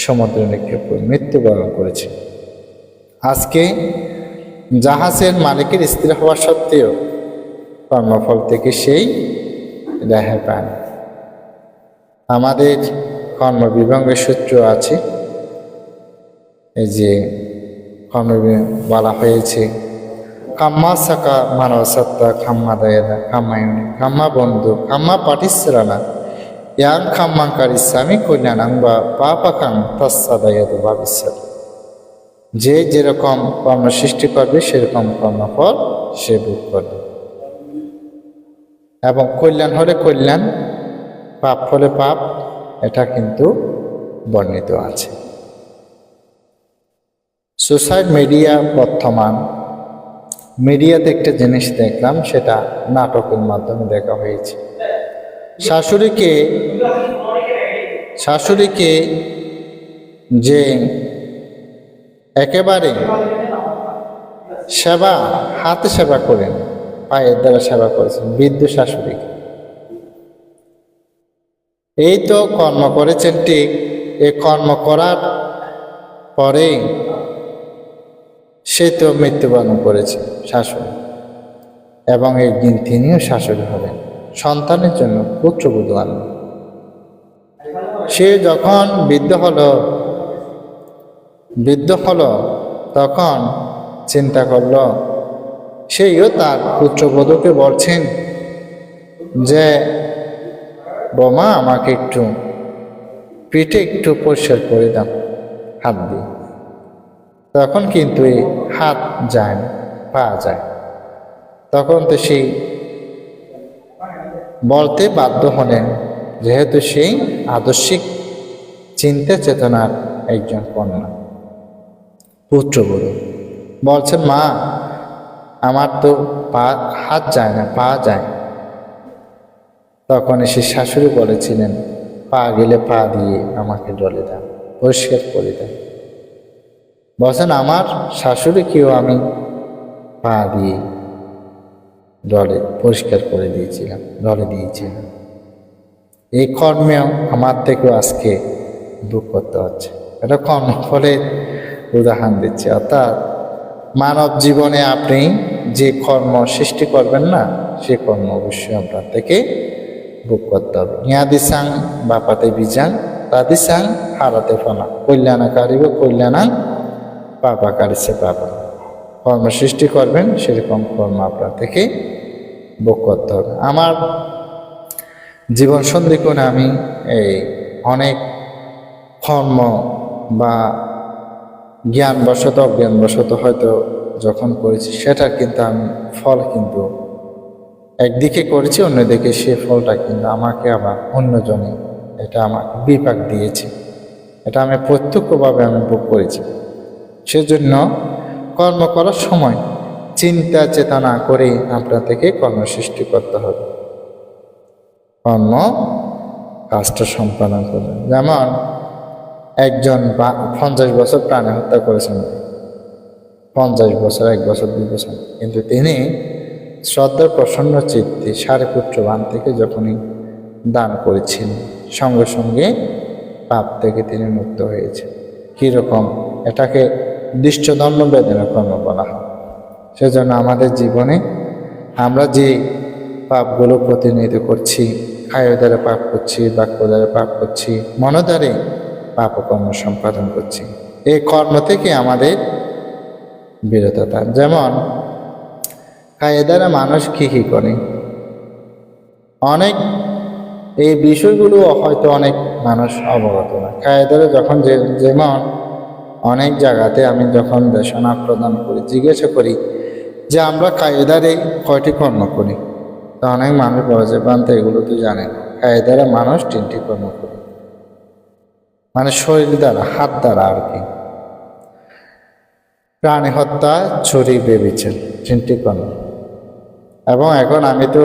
সমুদ্রে নিক্ষেপ করে মৃত্যুবরণ করেছে। আজকে জাহাজের মালিকের স্ত্রী হওয়া সত্ত্বেও কর্মফল থেকে সেই রেহাই পান। আমাদের কর্মবিভাগের সূত্র আছে, এই যে বলা হয়েছে, কাম্মা সাকা মানব সত্তা খাম্মা দয়াদা খাম্মায়নি খাম্মা বন্ধু খাম্মা পাটিসরানা ইয়াং খাম্মাঙ্কারী স্বামী কন্যানাং বা পাপাকাং তস্সা দয়াদু ভাবিষ্যৎ। যে যেরকম কর্ম সৃষ্টি করবে সেরকম কর্মফল সে ভোগ করবে, এবং কল্যাণ হলে কল্যাণ, পাপ হলে পাপ, এটা কিন্তু বর্ণিত আছে। সোশ্যাল মিডিয়া বর্তমান মিডিয়াতে একটা জিনিস দেখলাম, সেটা নাটকের মাধ্যমে দেখা হয়েছে। শাশুড়িকে যে একেবারে হাতে সেবা করেন, পায়ের দ্বারা সেবা করেছেন বৃদ্ধ শাশুড়িকে। এই তো কর্ম করেছেন ঠিক, এই কর্ম করার পরেই সে তো মৃত্যুবরণ করেছে শাশুড়ি, এবং একদিন তিনিও শাশুড়ি হলেন, সন্তানের জন্য পুত্রবধূ আনলেন। সে যখন বৃদ্ধ হলো তখন চিন্তা করল, সেইও তার পুত্রবধূকে বলছেন যে, বোমা, আমাকে একটু পিঠে একটু পরিষ্কার করে দাও হাত দিয়ে। তখন কিন্তু এই হাত যায় না, পা যায়। তখন তো সেই বলতে বাধ্য হলেন, যেহেতু সেই আদর্শিক চিন্তা চেতনার একজন কন্যা, পুত্রবধূ। বলছেন, মা, আমার তো হাত যায় না, পা যায়। তখন সে শাশুড়ি বলেছিলেন, পা গেলে পা দিয়ে আমাকে ডলে দাও, পরিষ্কার করে দাও। বলছেন, আমার শাশুড়িকেও আমি পা দিয়ে ডলে পরিষ্কার করে দিয়েছিলাম, ডলে দিয়েছিলাম। এই কর্মেও আমার থেকেও আজকে ভোগ করতে হচ্ছে। এটা কর্মফলের উদাহরণ দিচ্ছে। অর্থাৎ মানব জীবনে আপনি যে কর্ম সৃষ্টি করবেন না, সে কর্ম অবশ্যই আপনার থেকে ভোগ করতে হবে। ইয়াদিসাং বাপাতে বিজাং তাদিসাং হারাতে ফলা কল্যাণকারী বা কল্যাণাং পাপাকারী সে পাপা। কর্ম সৃষ্টি করবেন, সেরকম কর্ম আপনার থেকে ভোগ করতে হবে। আমার জীবন সন্ধিক্ষণে আমি এই অনেক কর্ম বা জ্ঞানবশত অজ্ঞানবশত হয়তো যখন করেছি, সেটা কিন্তু আমি ফল কিন্তু একদিকে করেছি, অন্যদিকে সে ফলটা কিন্তু আমাকে আবার অন্যজনে এটা আমাকে বিপাক দিয়েছে। এটা আমি প্রত্যক্ষভাবে আমি ভোগ করেছি। সেজন্য কর্ম করার সময় চিন্তা চেতনা করে আপনার থেকে কর্ম সৃষ্টি করতে হবে, কর্ম কাজটা সম্পাদন করবেন। যেমন একজন 50 বছর প্রাণে হত্যা করেছেন, 50 বছর, 1 বছর, 2 বছর, কিন্তু তিনি শ্রদ্ধার প্রসন্ন চিত্তে সারিপুত্র বান থেকে যখনই দান করেছেন, সঙ্গে সঙ্গে পাপ থেকে তিনি মুক্ত হয়েছে। কীরকম? এটাকে দৃষ্টদণ্ড বেদনা কর্ম বলা হয়। সেজন্য আমাদের জীবনে আমরা যে পাপগুলো প্রতিনিধিত্ব করছি, কায় দ্বারা পাপ করছি, বাক্য দ্বারা পাপ করছি, মন দ্বারে পাপ কর্ম সম্পাদন করছি, এই কর্ম থেকে আমাদের বিরত থাকা। যেমন কায় দ্বারা মানুষ কী করে, অনেক এই বিষয়গুলো হয়তো অনেক মানুষ অবগত না। কায়েদারে যখন যেমন অনেক জায়গাতে আমি যখন দেশনা প্রদান করি, জিজ্ঞাসা করি যে আমরা কায়েদারে কয়টি কর্ম করি, তো অনেক মানুষ বলে যে বান্তে এগুলো তো জানেন। কায়েদারে মানুষ 3টি কর্ম করে, মানে শরীর দ্বারা, হাত দ্বারা আর কি। প্রাণী হত্যা, চুরি, বেবিচার, 3টি কর্ম। এবং এখন আমি তো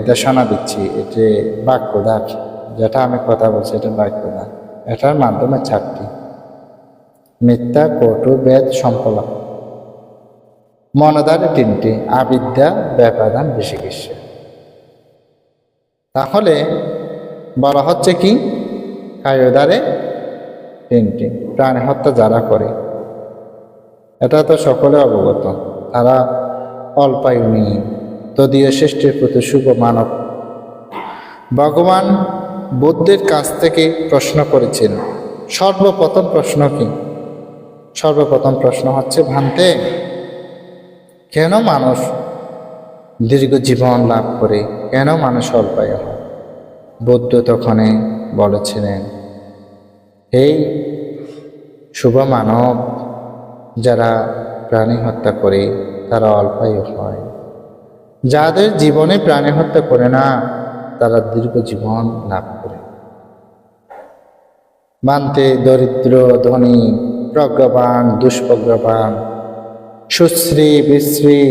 দেশনা দিচ্ছি, এটি বাক্যদার, যেটা আমি কথা বলছি এটা বাক্যদার। এটার মাধ্যমে 4টি: মিথ্যা, কটু, বেদ, সম্পলাপ। মনদারে 3টি: আবিদ্যা, ব্যাপাদান, বিচিকিৎসা। তাহলে বলা হচ্ছে কি, কায়দারে 3টি। প্রাণী হত্যা যারা করে, এটা তো সকলে অবগত, তারা অল্পায়ুনি, তদীয় সৃষ্টির প্রতি শুভ মানব। ভগবান বুদ্ধের কাছ থেকে প্রশ্ন করেছেন। সর্বপ্রথম প্রশ্ন কি? সর্বপ্রথম প্রশ্ন হচ্ছে, ভান্তে কেন মানুষ দীর্ঘ জীবন লাভ করে, কেন মানুষ অল্পায়ু হয়? বুদ্ধ তখনই বলেছিলেন, এই শুভ মানব, যারা প্রাণী হত্যা করে তারা অল্পায়ু হয়। যাদের জীবনে প্রাণী হত্যা করে না তারা দীর্ঘ জীবন লাভ করে। মানতে দরিদ্র, ধনী, প্রজ্ঞাবান, দুষ্প্রজ্ঞাবান, সুশ্রী, বিশ্রী,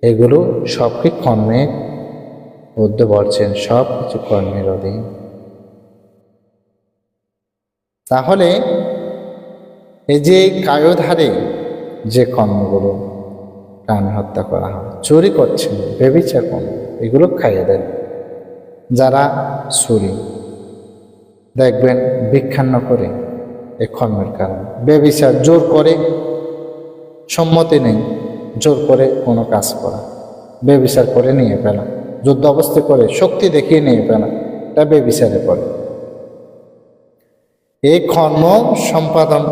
এগুলো সবকে কর্মে, বুদ্ধ বলছেন সব কিছু কর্মের অধীন। তাহলে এই যে কায়োধারে যে কর্মগুলো, প্রাণী হত্যা করা হয়, চুরি করছেন, ব্যভিচার কর্ম, এগুলো খাইয়ে দেন। যারা চুরি দেখবেন ভিক্ষান্ন করে, এই কর্মের কারণে। ব্যভিচার জোর করে, সম্মতি নেই, জোর করে কোনো কাজ করা, ব্যভিচার করে নিয়ে ফেলা, যুদ্ধ অবস্থা করে শক্তি দেখিয়ে নিয়ে ফেলা, এটা ব্যভিচারে পড়ে। এই কর্ম সম্পাদন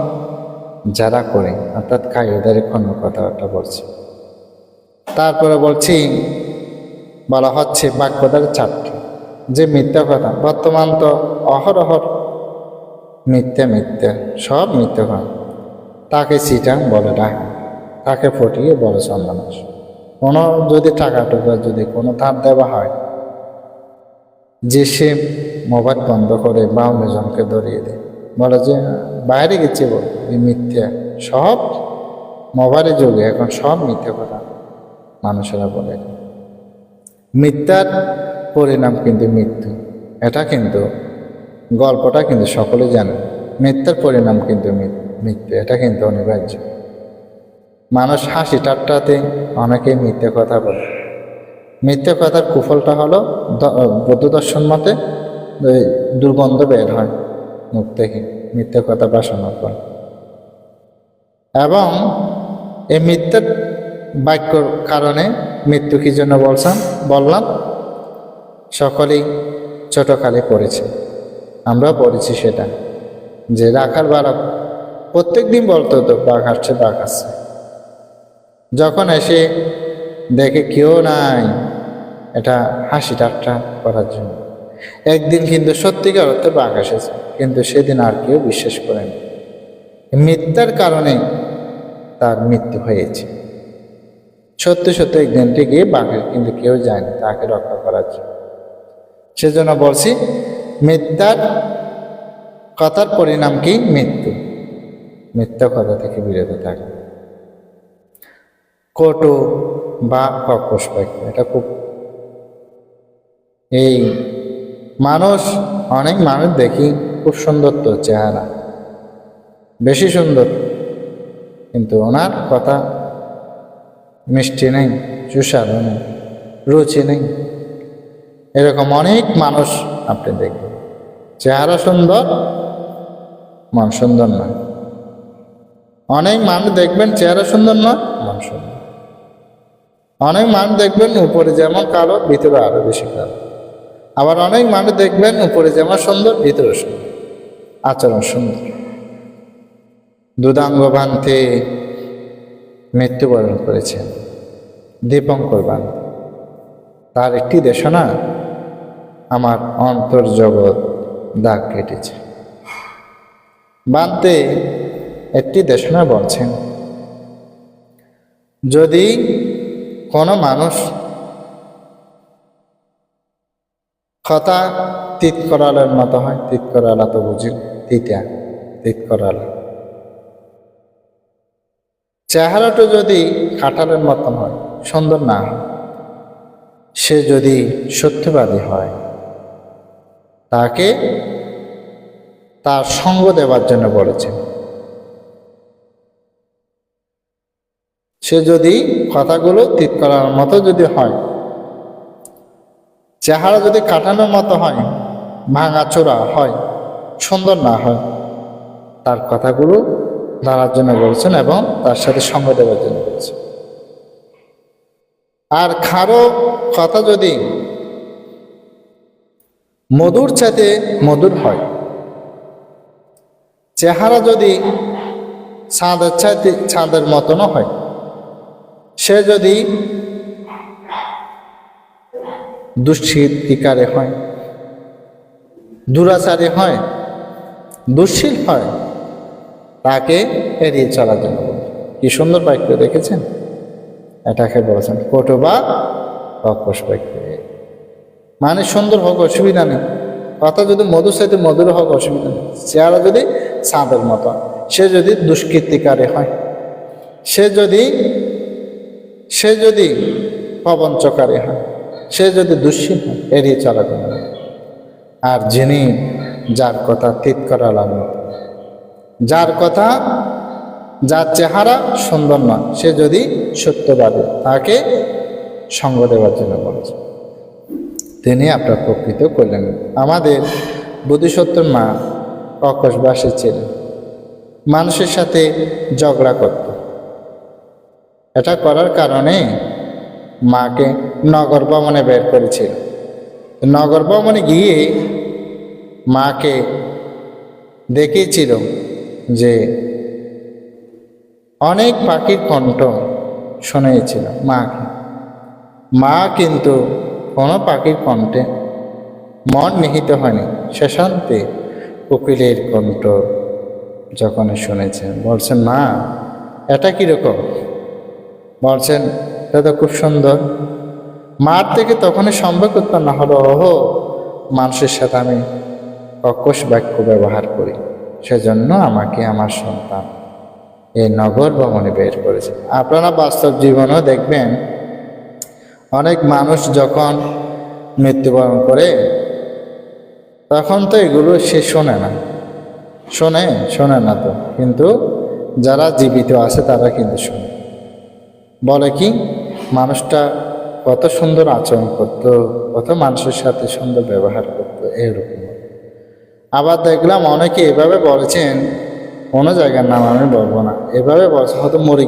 যারা করে, অর্থাৎ কায়দারি কর্ম, কথাটা বলছি। তারপরে বলছি, বলা হচ্ছে বাক্যদার 4টি, যে মিথ্যা কথা। বর্তমান তো অহরহর মিথ্যা, সব মিথ্যা কথা। তাকে চিটাং বলে ডাক, তাকে ফটিয়ে বলে চন্দনাশ। কোনো যদি টাকা টুকা যদি কোনো ধার দেওয়া হয়, যে সে মোবাইল বন্ধ করে বা অন্যজনকে ধরিয়ে দেয়, বলে যে বাইরে গেছে, বলে এই মিথ্যা। সব মোবাইলের যুগে এখন সব মিথ্যা কথা মানুষেরা বলে। মিথ্যার পরিণাম কিন্তু মৃত্যু। এটা কিন্তু গল্পটা কিন্তু সকলে জানে। মিথ্যার পরিণাম কিন্তু মৃত্যু, এটা কিন্তু অনিবার্য। মানুষ হাসি ঠাট্টাতে অনেকে মিথ্যে কথা বলে। মিথ্যে কথার কুফলটা হলো, বৌদ্ধ দর্শন মতে দুর্গন্ধ বের হয় মুখ থেকে মিথ্যে কথা বাসনার পর। এবং এই মিথ্যের বাক্যর কারণে মৃত্যু কি জন্য বললাম, সকলেই ছোটকালে পড়েছে, আমরা পড়েছি সেটা, যে রাখার বাড়ক প্রত্যেক দিন বলতো তো বাঘ আসছে, বাঘ আসছে। যখন এসে দেখে কেউ নাই, এটা হাসি ঠাট্টা করার জন্য। একদিন কিন্তু সত্যিকার অর্থে বাঘ এসেছে, কিন্তু সেদিন আর কেউ বিশ্বাস করেনি। মিথ্যার কারণে তার মৃত্যু হয়েছে। সত্যি সত্যি একদিন ঠিকই বাঘের কিন্তু কেউ যায়নি তাকে রক্ষা করার জন্য। সেজন্য বলছি, মিথ্যার কথার পরিণাম কি? মৃত্যু। মিথ্যা কথা থেকে বিরত থাকে। কটু বা কর্কশ বাক্য, এটা খুব, এই অনেক মানুষ দেখি খুব সুন্দর তো চেহারা, বেশি সুন্দর, কিন্তু ওনার কথা মিষ্টি নেই, সুস্বাদু নেই, রুচি নেই। এরকম অনেক মানুষ আপনি দেখবেন, চেহারা সুন্দর, মন সুন্দর নয়। অনেক মানুষ দেখবেন চেহারা সুন্দর নয়, মন সুন্দর। অনেক মানুষ দেখবেন উপরে যেমন কালো, ভিতরে আরো বেশি কালো। আবার অনেক মানুষ দেখবেন উপরে যেমন সুন্দর, ভিতরে সুন্দর, আচরণ সুন্দর। দুদাঙ্গ ভান্তে মৃত্যুবরণ করেছেন দীপঙ্কর ভান্তে। তার একটি দেশনা আমার অন্তর্জগৎ দাগ কেটেছে। বান্তে একটি দেশনা বলছেন, যদি কোনো মানুষ কথা তিত করালের মতো হয়, তিত করালা তো বুঝি, তিত করালা, চেহারাটা যদি কাঁঠালের মতন হয়, সুন্দর না হয়, সে যদি সত্যবাদী হয়, তাকে তার সঙ্গ দেওয়ার জন্য বলেছেন। সে যদি কথাগুলো তিত করার মতো যদি হয়, চেহারা যদি কাটানোর মতো হয়, ভাঙাচোরা হয়, সুন্দর না হয়, তার কথাগুলো ধরার জন্য বলছেন এবং তার সাথে সঙ্গ দেওয়ার জন্য বলছেন। আর খারো কথা যদি মধুর চাইতে মধুর হয়, চেহারা যদি চাঁদের চাইতে চাঁদের মতনও হয়, সে যদি দুষ্কৃতিকারে হয়, দুরাচারী হয়, দুঃশীল হয়, তাকে এড়িয়ে চলার জন্য কি সুন্দর বাক্য দেখেছেন। এটাকে বলেছেন কটু বা কর্কশ বাক্য। মানে সুন্দর হোক অসুবিধা নেই, কথা যদি মধুর সাথে মধুর হোক অসুবিধা নেই, চেহারা যদি চাঁদের মতো, সে যদি দুষ্কৃতিকারী হয়, সে যদি প্রবঞ্চকারী হয়, সে যদি দুঃশীল হয়, এড়িয়ে চলা যাবে। আর যিনি যার কথা তিত করা লাগবে, যার চেহারা সুন্দর নয়, সে যদি সত্যবাদী, তাকে সঙ্গ দেওয়ার জন্য বলেছে। তিনি আপনার প্রকৃত করলেন। আমাদের বোধিসত্ত্বর মা কর্কশবাসী ছিলেন, মানুষের সাথে ঝগড়া করত। এটা করার কারণে মাকে নগর ভ্রমণে বের করেছিল। নগর ভ্রমণে গিয়ে মাকে দেখিয়েছিল যে অনেক পাখির কণ্ঠ শুনেছিল মাকে। মা কিন্তু কোনো পাখির কণ্ঠে মন নিহিত হয়নি, শেষান্তে কোকিলের কণ্ঠ যখন শুনেছেন, বলছেন মা এটা কীরকম? বলছেন এটা তো খুব সুন্দর। মার থেকে তখনই সম্ভব উৎপন্ন হলো, ওহো মানুষের সাথে আমি কর্কশ বাক্য ব্যবহার করি, সেজন্য আমাকে আমার সন্তান এই নগর ভ্রমণে বের করেছে। আপনারা বাস্তব জীবনেও দেখবেন, অনেক মানুষ যখন মৃত্যুবরণ করে তখন তো এগুলো সে শোনে না তো, কিন্তু যারা জীবিত আছে তারা কিন্তু শোনে। বলে কি, মানুষটা কত সুন্দর আচরণ করত, কত মানুষের সাথে সুন্দর ব্যবহার করত, এরকম। আবার দেখলাম অনেকে এভাবে বলেছেন, কোনো জায়গার নাম আমি বলবো না, এভাবে বলছে হয়তো মরে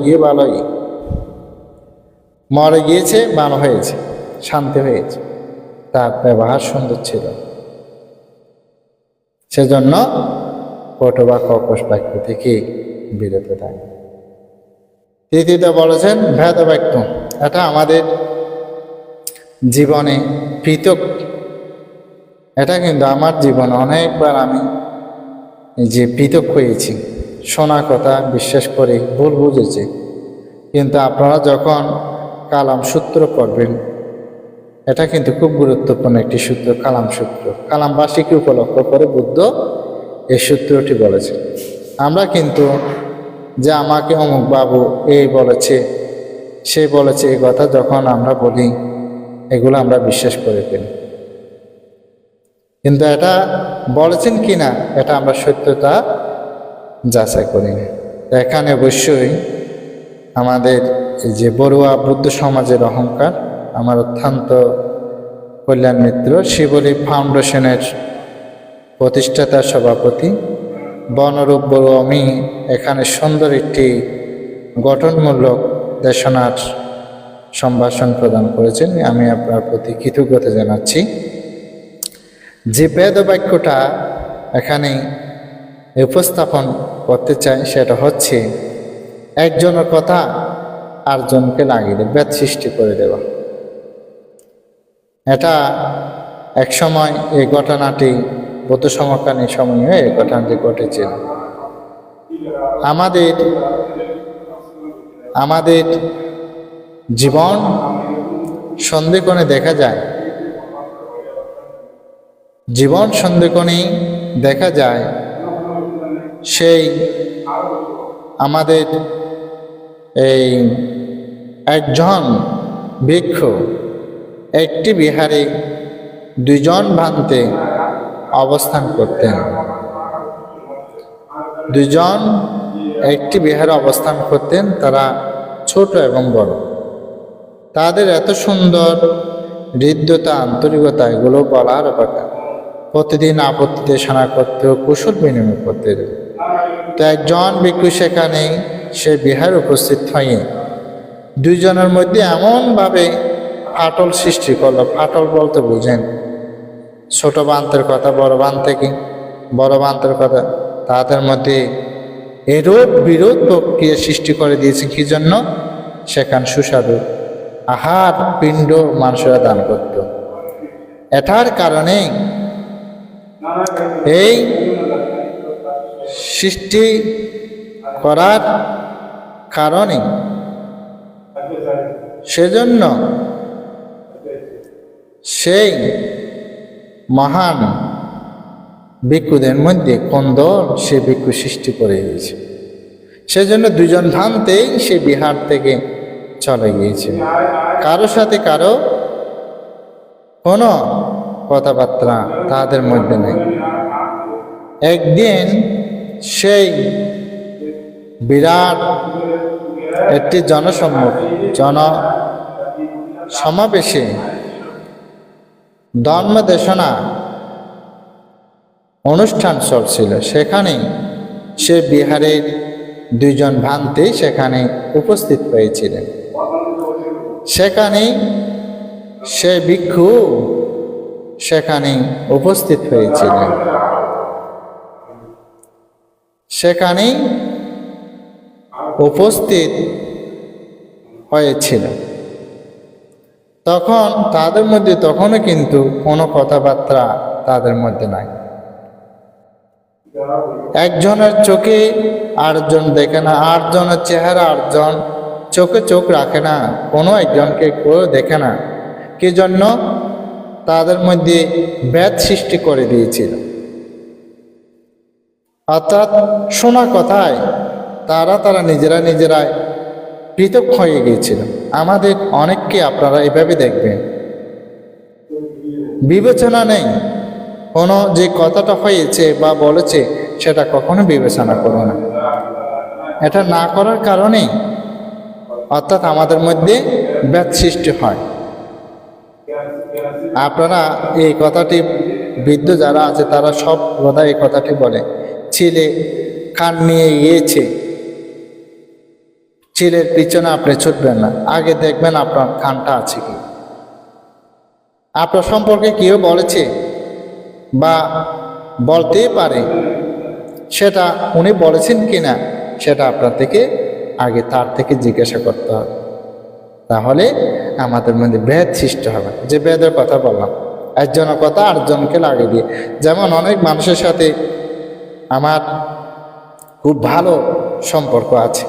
গিয়েছে, ভালো হয়েছে, শান্তি হয়েছে, তার ব্যবহার সুন্দর ছিল, সেজন্য কটু বা কর্কশ বাক্য থেকে বিরত থাকে। তৃতীয়ত বলেছেন ভেদ বাক্য। এটা আমাদের জীবনে পৃথক, এটা কিন্তু আমার জীবনে অনেকবার আমি যে পৃথক হয়েছি, শোনা কথা বিশ্বাস করে ভুল বুঝেছি। কিন্তু আপনারা যখন কালাম সূত্র করবেন, এটা কিন্তু খুব গুরুত্বপূর্ণ একটি সূত্র, কালাম সূত্র। কালামবাসীকে উপলক্ষ করে বুদ্ধ এই সূত্রটি বলেছে। আমরা কিন্তু যে আমাকে অমুক বাবু এই বলেছে, সে বলেছে, এই কথা যখন আমরা বলি, এগুলো আমরা বিশ্বাস করে ফেলি, কিন্তু এটা বলেছেন কি না এটা আমরা সত্যতা যাচাই করি না। এখানে অবশ্যই আমাদের এই যে বড়ুয়া বুদ্ধ সমাজের অহংকার, আমার অত্যন্ত কল্যাণ মিত্র শিবলী ফাউন্ডেশনের প্রতিষ্ঠাতা সভাপতি বনরূপ বড়ুয়া, আমি এখানে সুন্দর একটি গঠনমূলক দেশনার সম্ভাষণ প্রদান করেছেন। আমি আপনার প্রতি কৃতজ্ঞতা জানাচ্ছি। যে বেদ বাক্যটা এখানে উপস্থাপন করতে চাই সেটা হচ্ছে, একজনের কথা আরেকজনকে লাগিয়ে বেদ সৃষ্টি করে দেওয়া। এটা এক সময় এই ঘটনাটি বুদ্ধ সমকালীন সময়ে এই ঘটনাটি ঘটেছিল। আমাদের জীবন সন্ধিক্ষণে দেখা যায়, জীবন সন্ধিক্ষণে দেখা যায় সেই আমাদের এই একজন ভিক্ষু একটি বিহারে দুইজন ভান্তে অবস্থান করতেন। দুইজন একটি বিহারে অবস্থান করতেন, তারা ছোট এবং বড়। তাদের এত সুন্দর হৃদ্যতা, আন্তরিকতা, এগুলো বলার কথা। প্রতিদিন আপত্তিতে সানা করতে, কুশল বিনিময় করতে। তো একজন ভিক্ষু সেখানে সে বিহারে উপস্থিত হয়ে দুইজনের মধ্যে এমনভাবে ফাটল সৃষ্টি করলো। ফাটল বলতে বুঝেন, ছোট বান্তের কথা, বড় বান্তে কি, বড় বান্তের কথা, তাদের মধ্যে এরূপ বিরোধ প্রক্রিয়া সৃষ্টি করে দিয়েছে। কি জন্য? সেখানে সুস্বাদু আহার পিণ্ড মানুষেরা দান করত। এটার কারণে এই সৃষ্টি করার কারণে সেজন্য সেই মহান ভিক্ষুদের মধ্যে কোন্দল সে ভিক্ষু সৃষ্টি করে গিয়েছে। সেজন্য দুজন ভান্তেই সে বিহার থেকে চলে গিয়েছে। কারো সাথে কারো কোনো কথাবার্তা তাদের মধ্যে নেই। একদিন সেই বিরাট একটি জনসমাবেশে ধর্মদেশনা অনুষ্ঠান চলছিল। সেখানে সে বিহারের দুইজন ভান্তে সেখানে উপস্থিত হয়েছিলেন। সেখানে সে ভিক্ষু সেখানে উপস্থিত হয়েছিলেন। সেখানে উপস্থিত হয়েছিল। তখন তাদের মধ্যে তখনও কিন্তু কোনো কথাবার্তা তাদের মধ্যে নাই। একজনের চোখে আটজন দেখে না, আটজনের চেহারা আটজন চোখে চোখ রাখে না, কোনো একজনকে কেউ দেখে না। কি জন্য? তাদের মধ্যে ভেদ সৃষ্টি করে দিয়েছিল। অর্থাৎ শোনা কথায় তারা নিজেরাই পৃথক হয়ে গিয়েছিল। আমাদের অনেককে আপনারা এভাবে দেখবেন, বিবেচনা নেই। কোনো যে কথাটা হয়েছে বা বলেছে সেটা কখনো বিবেচনা করো না। এটা না করার কারণে অর্থাৎ আমাদের মধ্যে ভেদ সৃষ্টি হয়। আপনারা এই কথাটি, বৃদ্ধ যারা আছে তারা সব কথা এই কথাটি বলে, ছেলে কান নিয়ে গিয়েছে, ছেলের পিছনে আপনি ছুটবেন না, আগে দেখবেন আপনার কানটা আছে কি। আপনার সম্পর্কে কেউ বলেছে বা বলতেই পারে, সেটা উনি বলেছেন কিনা সেটা আপনার থেকে আগে তার থেকে জিজ্ঞাসা করতে হবে। তাহলে আমাদের মধ্যে ভেদ সৃষ্টি হবে। যে ভেদের কথা বললাম, একজনের কথা আরেকজনকে লাগিয়ে দিয়ে। যেমন অনেক মানুষের সাথে আমার খুব ভালো সম্পর্ক আছে,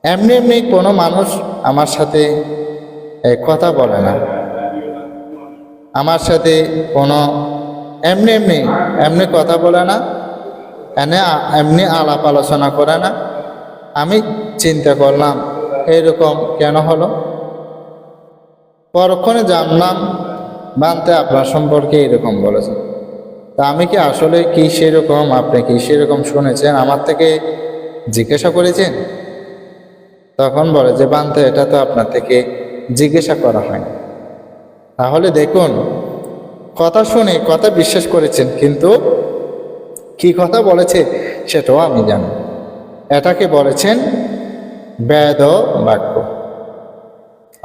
এমনি কোনো মানুষ আমার সাথে কথা বলে না, আমার সাথে কোনো এমনি কথা বলে না, এমনি আলাপ আলোচনা করে না। আমি চিন্তা করলাম এরকম কেন হলো। পরক্ষণে জানলাম বানতে আপনার সম্পর্কে এরকম বলেছেন। তা আমি কি আসলে কি সেরকম, আপনি কি সেরকম শুনেছেন, আমার থেকে জিজ্ঞাসা করেছেন? তখন বলে যে বানতে এটা তো আপনার থেকে জিজ্ঞাসা করা হয়নি। তাহলে দেখুন, কথা শুনে কথা বিশ্বাস করেছেন, কিন্তু কি কথা বলেছে সেটাও আমি জানি। এটাকে বলেছেন বেদ বাক্য,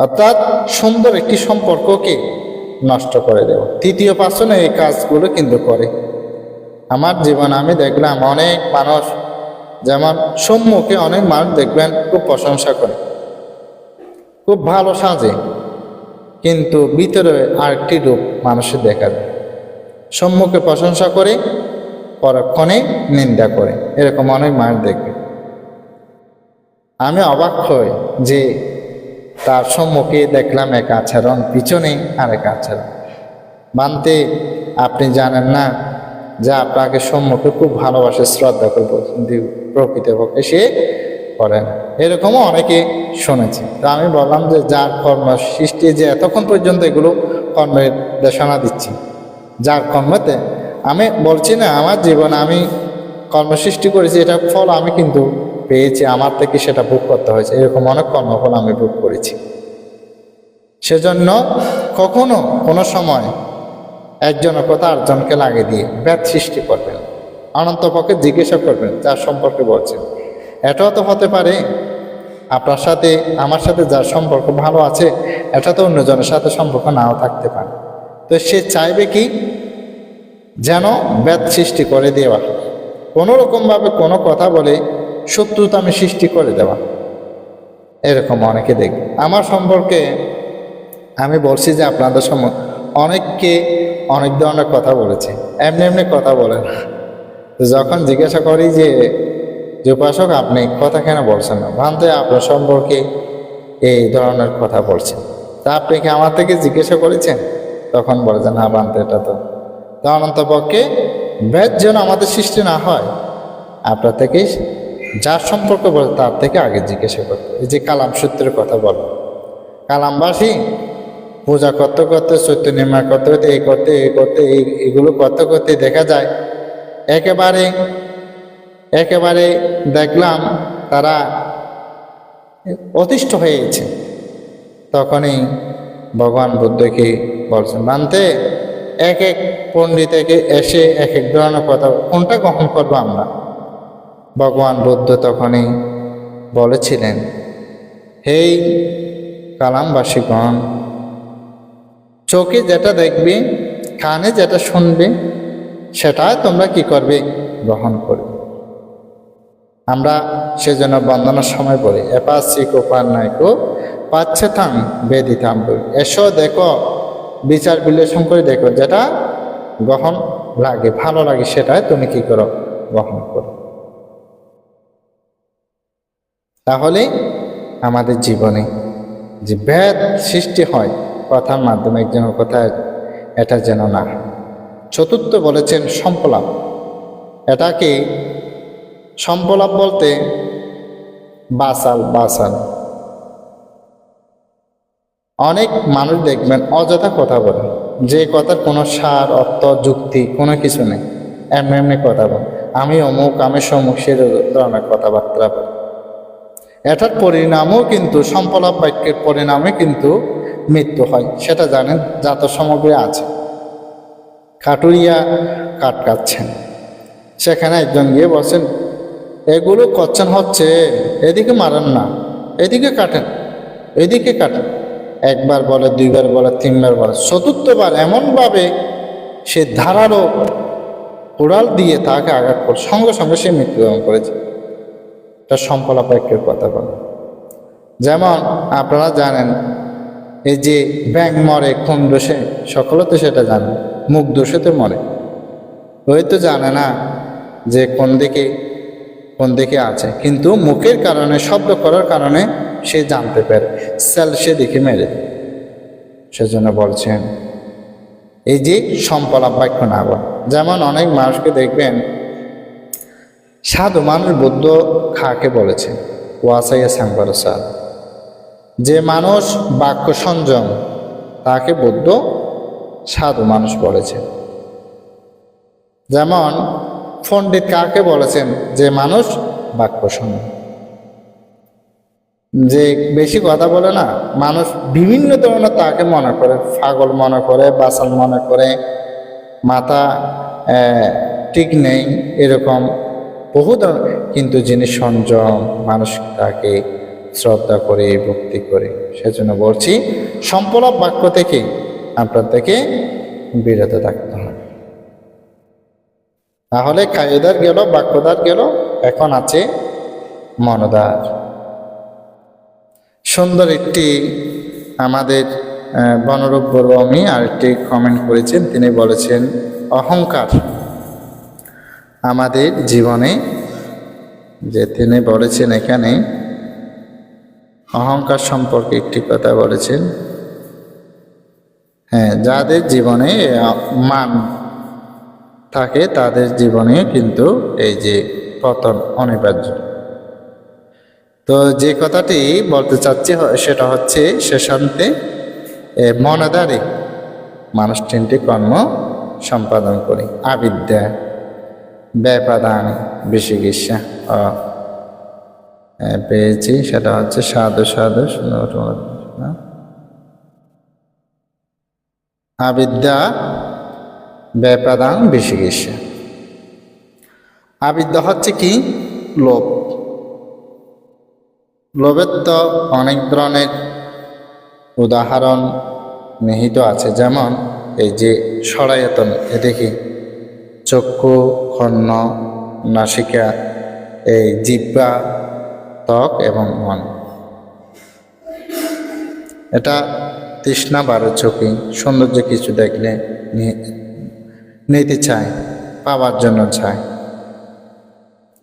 অর্থাৎ সুন্দর একটি সম্পর্ককে নষ্ট করে দেওয়া। তৃতীয় পার্সনে এই কাজগুলো কিন্তু করে। আমার জীবনে আমি দেখলাম অনেক মানুষ, যেমন সম্মুখে অনেক মানুষ দেখবেন খুব প্রশংসা করে, খুব ভালো সাজে, কিন্তু ভিতরে আরেকটি রূপ মানুষের দেখা যায়। সম্মুখে প্রশংসা করে, পরক্ষণে নিন্দা করে, এরকম অনেক মানুষ দেখবে। আমি অবাক হই যে তার সম্মুখে দেখলাম এক আচরণ, পিছনে আরেক আচরণ। মানতে আপনি জানেন না যে আপনাকে সম্মুখে খুব ভালোবাসে, শ্রদ্ধা করবো, কিন্তু প্রকৃতপক্ষে সে করে না। এরকমও অনেকে শুনেছি। তো আমি বললাম যে যার কর্ম সৃষ্টি, যে এতক্ষণ পর্যন্ত এগুলো কর্মের দেশনা দিচ্ছি, যার কর্মতে আমি বলছি না আমার জীবনে আমি কর্ম সৃষ্টি করেছি, এটার ফল আমি কিন্তু পেয়েছি, আমার থেকে সেটা ভোগ করতে হয়েছে। এরকম অনেক কর্মফল আমি ভোগ করেছি। সেজন্য কখনো কোনো সময় একজনের কথা আরেকজনকে লাগিয়ে দিয়ে ব্যাধ সৃষ্টি করবেন। অনন্তপক্ষে জিজ্ঞাসা করবেন যার সম্পর্কে বলছেন। এটাও তো হতে পারে আপনার সাথে আমার সাথে যার সম্পর্ক ভালো আছে, এটা তো অন্যজনের সাথে সম্পর্ক নাও থাকতে পারে। তো সে চাইবে কি যেন ব্যাধ সৃষ্টি করে দেওয়া, কোনোরকমভাবে কোনো কথা বলে শত্রুতা আমি সৃষ্টি করে দেওয়া। এরকম অনেকে দেখবে। আমার সম্পর্কে আমি বলছি যে আপনাদের সম্পর্কে অনেককে অনেক ধরনের কথা বলেছে, এমনি এমনি কথা বলে না। যখন জিজ্ঞাসা করি যে উপাসক আপনি কথা কেন বলছেন না, ভান্তে আপনার সম্পর্কে এই ধরনের কথা বলছেন, তা আপনি কি আমার থেকে জিজ্ঞাসা করেছেন? তখন বলে যে না ভান্তে, এটা তো অনন্তপক্ষে ব্যাধ যেন আমাদের সৃষ্টি না হয়, আপনার থেকে যার সম্পর্কে বলে তার থেকে আগে জিজ্ঞাসা করতে। এই যে কালাম সূত্রের কথা বল, কালামবাসী পূজা করতে করতে, চৈত্য নির্মাণ করতে করতে, এগুলো করতে করতে দেখা যায় একেবারে দেখলাম তারা অতিষ্ঠ হয়ে গেছে। তখনই ভগবান বুদ্ধকে বলছেন, মানতে এক এক পণ্ডিতকে এসে এক এক ধরনের কথা, কোনটা গ্রহণ করবো আমরা? ভগবান বুদ্ধ তখনই বলেছিলেন, হেই কালামবাসীগণ, চোখে যেটা দেখবে, কানে যেটা শুনবে, সেটা তোমরা কি করবে? গ্রহণ করবে। আমরা সেজন্য বন্দনার সময় বলি, এপাসি কোপার নাইকো পাচ্ছে থাং বেদিতাম, এসো দেখো, বিচার বিশ্লেষণ করে দেখো, যেটা গ্রহণ লাগে, ভালো লাগে, সেটা তুমি কি করো? গ্রহণ করো। তাহলে আমাদের জীবনে যে ভেদ সৃষ্টি হয় কথার মাধ্যমে, একজনের কথা, এটা যেন না। চতুর্থ বলেছেন সম্পলাপ। এটাকে সম্পলাপ বলতে বাসাল। অনেক মানুষ দেখবেন অযথা কথা বলে, যে কথার কোনো সার, অর্থ, যুক্তি কোনো কিছু নেই, এমনি এমনি কথা বলে, আমি অমুক, আমি সমুক, সে ধরনের কথাবার্তা। এটার পরিণামও কিন্তু, সম্পলাপ বাক্যের পরিণামে কিন্তু মৃত্যু হয়, সেটা জানেন। জাত সামগ্রী আছে, কাটুরিয়া কাঠ কাটছেন, সেখানে একজন গিয়ে বলছেন, এগুলো করছেন হচ্ছে, এদিকে মারেন না, এদিকে কাটেন, এদিকে কাটেন। একবার বলে, দুইবার বলে, তিনবার বলে, চতুর্থবার এমনভাবে সে ধারালো কোড়াল দিয়ে তাকে আঘাত করে সঙ্গে সঙ্গে সে মৃত্যুবরণ করেছে। এটা সম্পলাপ বাক্যের কথা বলে। যেমন আপনারা জানেন, এই যে ব্যাঙ মরে কোন দোষে, সকলে তো সেটা জানেন, মুখ দোষে তো মরে। ওই তো জানে না যে কোন দিকে আছে, কিন্তু মুখের কারণে, শব্দ করার কারণে সে জানতে পারে, সে দেখে মেরে। সেজন্য বলছেন এই যে সম্পলাপ বাক্য না বল। যেমন অনেক মানুষকে দেখবেন, সাধু মানুষ বুদ্ধ খাকে বলেছে, ওয়াসাইয়া সাংবারসা, যে মানুষ বাক্য সংযম, তাকে বুদ্ধ সাধু মানুষ বলেছে। যেমন পণ্ডিত কাকে বলেছেন, যে মানুষ বাক্য সংযম, যে বেশি কথা বলে না, মানুষ বিভিন্ন ধরনের তাকে মনে করে, পাগল মনে করে, বাসাল মনে করে, মাথা ঠিক নেই, এরকম বহু ধরনের। কিন্তু যিনি সংযম, মানুষ তাকে শ্রদ্ধা করে, ভক্তি করে। সেজন্য বলছি সম্পলাপ বাক্য থেকে আপনাদেরকে বিরত থাকতে হবে। তাহলে কায়দার গেল, বাক্যদার গেল, এখন আছে মনদার। সুন্দর একটি আমাদের বনরূপ বর্মী আরেকটি কমেন্ট করেছেন, তিনি বলেছেন অহংকার আমাদের জীবনে, যে তিনি বলেছেন এখানে অহংকার সম্পর্কে একটি কথা বলেছেন। হ্যাঁ, যাদের জীবনে মান থাকে তাদের জীবনে কিন্তু এই যে পতন অনিবার্য। তো যে কথাটি বলতে চাচ্ছি সেটা হচ্ছে শেষান্তে মনাদারে মানুষ তিনটি কর্ম সম্পাদন করি: আবিদ্যা, ব্যাপাদান, বিচিকিৎসা। পেয়েছি, সেটা হচ্ছে সাধু সাধু আবিদ্যা, ব্যাপাদান, বিচিকিৎসা। আবিদ্যা হচ্ছে কি? লোভ। লোভের তো অনেক ধরনের উদাহরণ নিহিত আছে, যেমন এই যে সরায়তন, এ দেখি চক্ষু, কর্ণ, নাসিকা, এই জিহ্বা, ত্বক এবং মন। এটা তৃষ্ণা বারো চোখে সৌন্দর্য কিছু দেখলে নিতে চায়, পাওয়ার জন্য চায়।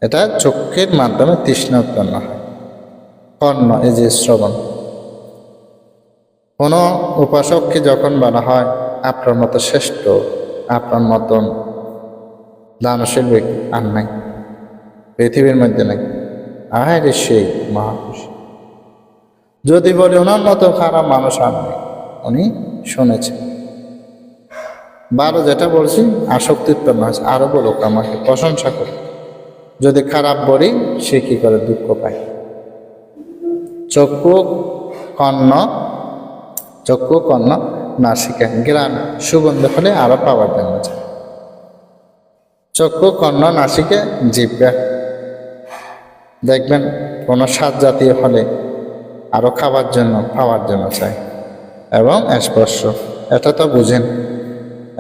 এটা চক্ষের মাধ্যমে তৃষ্ণা উৎপন্ন হয়। কর্ণ, এই যে শ্রবণ। কোনো উপাসককে যখন বলা হয় আপনার মতো শ্রেষ্ঠ, আপনার মতন দানশীল ব্যক্তি আর নাই, পৃথিবীর মধ্যে নাই, আহারে সেই মহাপুরুষ। যদি বলি ওনার মতো খারাপ মানুষ আর নেই, উনি শুনেছেন। বারো যেটা বলছি আসক্তি উৎপন্ন হয়েছে, আরো বলুক, আমাকে প্রশংসা করে। যদি খারাপ বলি সে কি করে? দুঃখ পায়। চক্ষু, কর্ণ, নাসিকা, ঘ্রাণ, সুগন্ধ হলে আরো পাওয়ার জন্য চায়। চক্ষু, কর্ণ, নাসিকা, জিহ্বা। দেখবেন কোনো স্বাদ জাতীয় হলে আরো খাবার জন্য, পাওয়ার জন্য চায়। এবং স্পর্শ, এটা তো বুঝেন।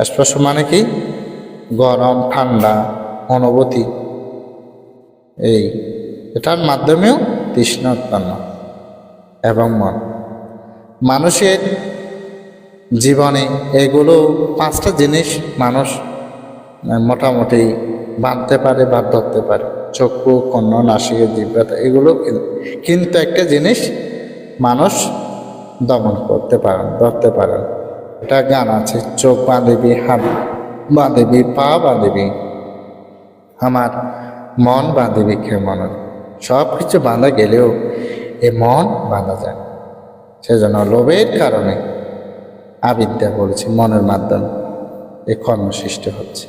স্পর্শ মানে কি? গরম, ঠান্ডা অনুভূতি, এই এটার মাধ্যমেও তৃষ্ণা উৎপন্ন। এবং মন, মানুষের জীবনে এগুলো পাঁচটা জিনিস মানুষ মোটামুটি বাঁধতে পারে বা ধরতে পারে: চক্ষু, কর্ণ, নাসিকা, জিহ্বা। এগুলো কিন্তু একটা জিনিস মানুষ দমন করতে পারেন, ধরতে পারেন। এটা গান আছে, চোখ বাঁধিবি, হাত বাঁধিবি, পা বাঁধিবি, আমার মন বাঁধিবি কেমন। সব কিছু বাঁধা গেলেও এ মন বাঁধা যায়। সেজন্য লোভের কারণে আবিদ্যা বলেছে, মনের মাধ্যমে এ কর্ম সৃষ্টি হচ্ছে।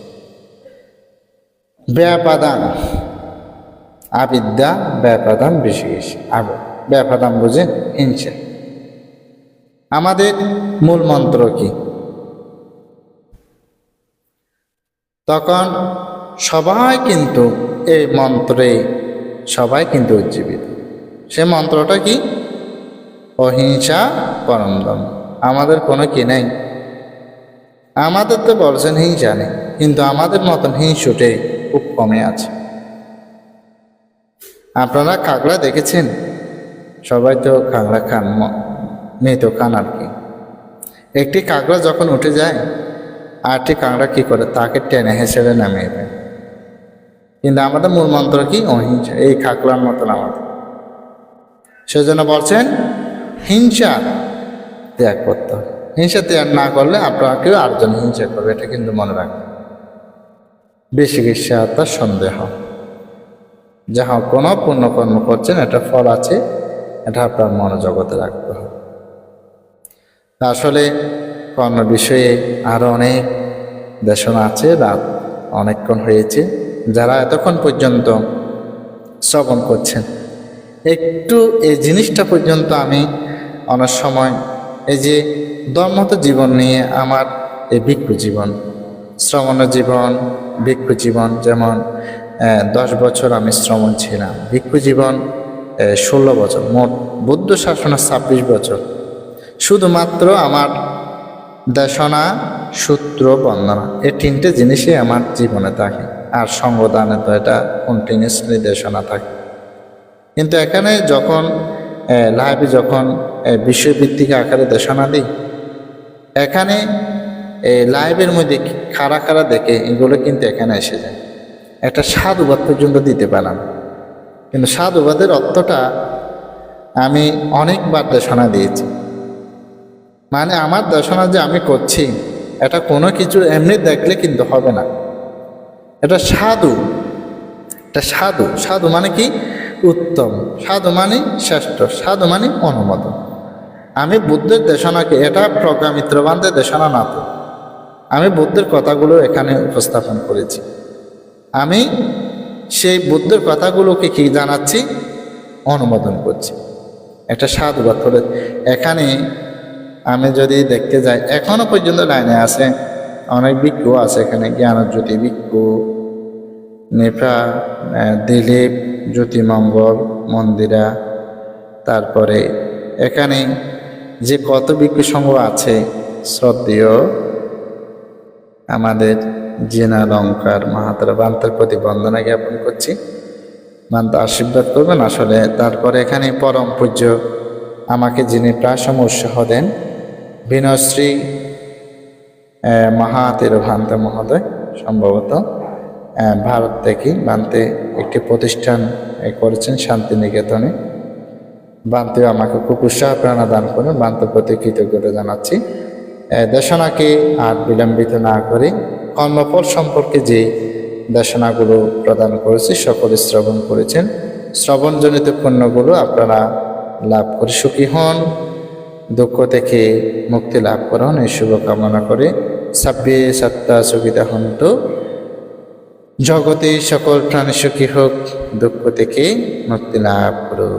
ব্যাপাদান, আবিদ্যা, ব্যাপাদান, বিচিকিৎসা। ব্যাপাদান বুঝে হিংসা। আমাদের মূল মন্ত্র কি? তখন সবাই কিন্তু এই মন্ত্রে সবাই কিন্তু উজ্জীবিত। সে মন্ত্রটা কি? অহিংসা পরম ধর্ম। আমাদের কোনো কি নেই। আমাদের তো বলছেন হিংসা নেই, কিন্তু আমাদের মতন হিংসুটে খুব কমে আছে। আপনারা কাঁকড়া দেখেছেন? সবাই তো কাঁকড়া খান, মেয়ে তো খান আর কি। একটি কাঁকড়া যখন উঠে যায়, আরটি কাঁকড়া কি করে? তাকে টেনে হেসেড়ে নামিয়ে দেয়। কিন্তু আমাদের মূল মন্ত্র কি? অহিংসা। এই কাঁকড়ার মতন আমাদের। সেজন্য বলছেন হিংসা ত্যাগ করতে হবে। হিংসা ত্যাগ না করলে আপনাকেও আরেকজন হিংসা করবে, এটা কিন্তু মনে রাখবেন। বিচিকিৎসা অর্থাৎ সন্দেহ। যাহা কোনো পুণ্যকর্ম করছেন, এটা ফল আছে, এটা আপনার মনোজগতে রাখতে হবে। আসলে কর্ম বিষয়ে আরো অনেক দেশনা আছে, রাত অনেকক্ষণ হয়েছে। যারা এতক্ষণ পর্যন্ত শ্রবণ করছেন, একটু এই জিনিসটা পর্যন্ত আমি অনেক সময় এই যে ধর্মত জীবন নিয়ে আমার এই ভিক্ষু জীবন, শ্রমণ জীবন, ভিক্ষু জীবন, যেমন 10 বছর আমি শ্রমণ ছিলাম, ভিক্ষু জীবন 16 বছর, মোট বুদ্ধ শাসনের 26 বছর। শুধুমাত্র আমার দেশনা, সূত্র, বন্দনা, এই তিনটে জিনিসই আমার জীবনে থাকে। আর সঙ্গদানে তো এটা কন্টিনিউসলি দেশনা থাকে। কিন্তু এখানে যখন লাইভে যখন বিষয়ভিত্তিক আকারে দেশনা দিই, এখানে এই লাইভের মধ্যে খাড়া খাড়া দেখে এগুলো কিন্তু এখানে এসে যায়। একটা সাধুবাদ পর্যন্ত দিতে পারলাম, কিন্তু সাধুবাদের অর্থটা আমি অনেকবার দেশনা দিয়েছি। মানে আমার দেশনা যে আমি করছি, এটা কোনো কিছু এমনি দেখলে কিন্তু হবে না। এটা সাধু, এটা সাধু। সাধু মানে কি? উত্তম। সাধু মানে শ্রেষ্ঠ। সাধু মানে অনুমোদন। আমি বুদ্ধের দেশনাকে, এটা প্রজ্ঞামিত্রবানদের দেশনা না তো, আমি বুদ্ধের কথাগুলো এখানে উপস্থাপন করেছি। আমি সেই বুদ্ধের কথাগুলোকে কি জানাচ্ছি? অনুমোদন করছি। একটা সাধুবাদ করে এখানে আমি যদি দেখতে যাই, এখনো পর্যন্ত লাইনে আছে অনেক ভিক্ষু আছে এখানে। জ্ঞানজ্যোতি ভিক্ষু, নেপা, দিলীপ, জ্যোতিমঙ্গল, মন্দিরা, তারপরে এখানে যে কত ভিক্ষু সংঘ আছে, শ্রদ্ধেয় আমাদের জিনালঙ্কার মাহাতারা বান্তার প্রতি বন্দনা জ্ঞাপন করছি। বান্তা আশীর্বাদ করবেন আসলে। তারপরে এখানে পরম পূজ্য আমাকে যিনি প্রাসম উৎসাহ দেন, বিনয়শ্রী মহাতের ভান্তা মহোদয়, সম্ভবত ভারত থেকে বান্তে একটি প্রতিষ্ঠান করেছেন শান্তিনিকেতনে। বান্তেও আমাকে খুব উৎসাহ প্রেরণা দান করেন। বান্তের প্রতি কৃতজ্ঞতা জানাচ্ছি। দেশনাকে আর বিলম্বিত না করে কর্মফল সম্পর্কে যে দেশনাগুলো প্রদান করেছি সকলে শ্রবণ করেছেন। শ্রবণজনিত পুণ্যগুলো আপনারা লাভ করে সুখী হন, দুঃখ থেকে মুক্তি লাভ করুন, এই শুভকামনা করে সাব্বে সত্তা সুবিধা হন্ত, জগতে সকল প্রাণী সুখী হোক, দুঃখ থেকে মুক্তি লাভ করুন।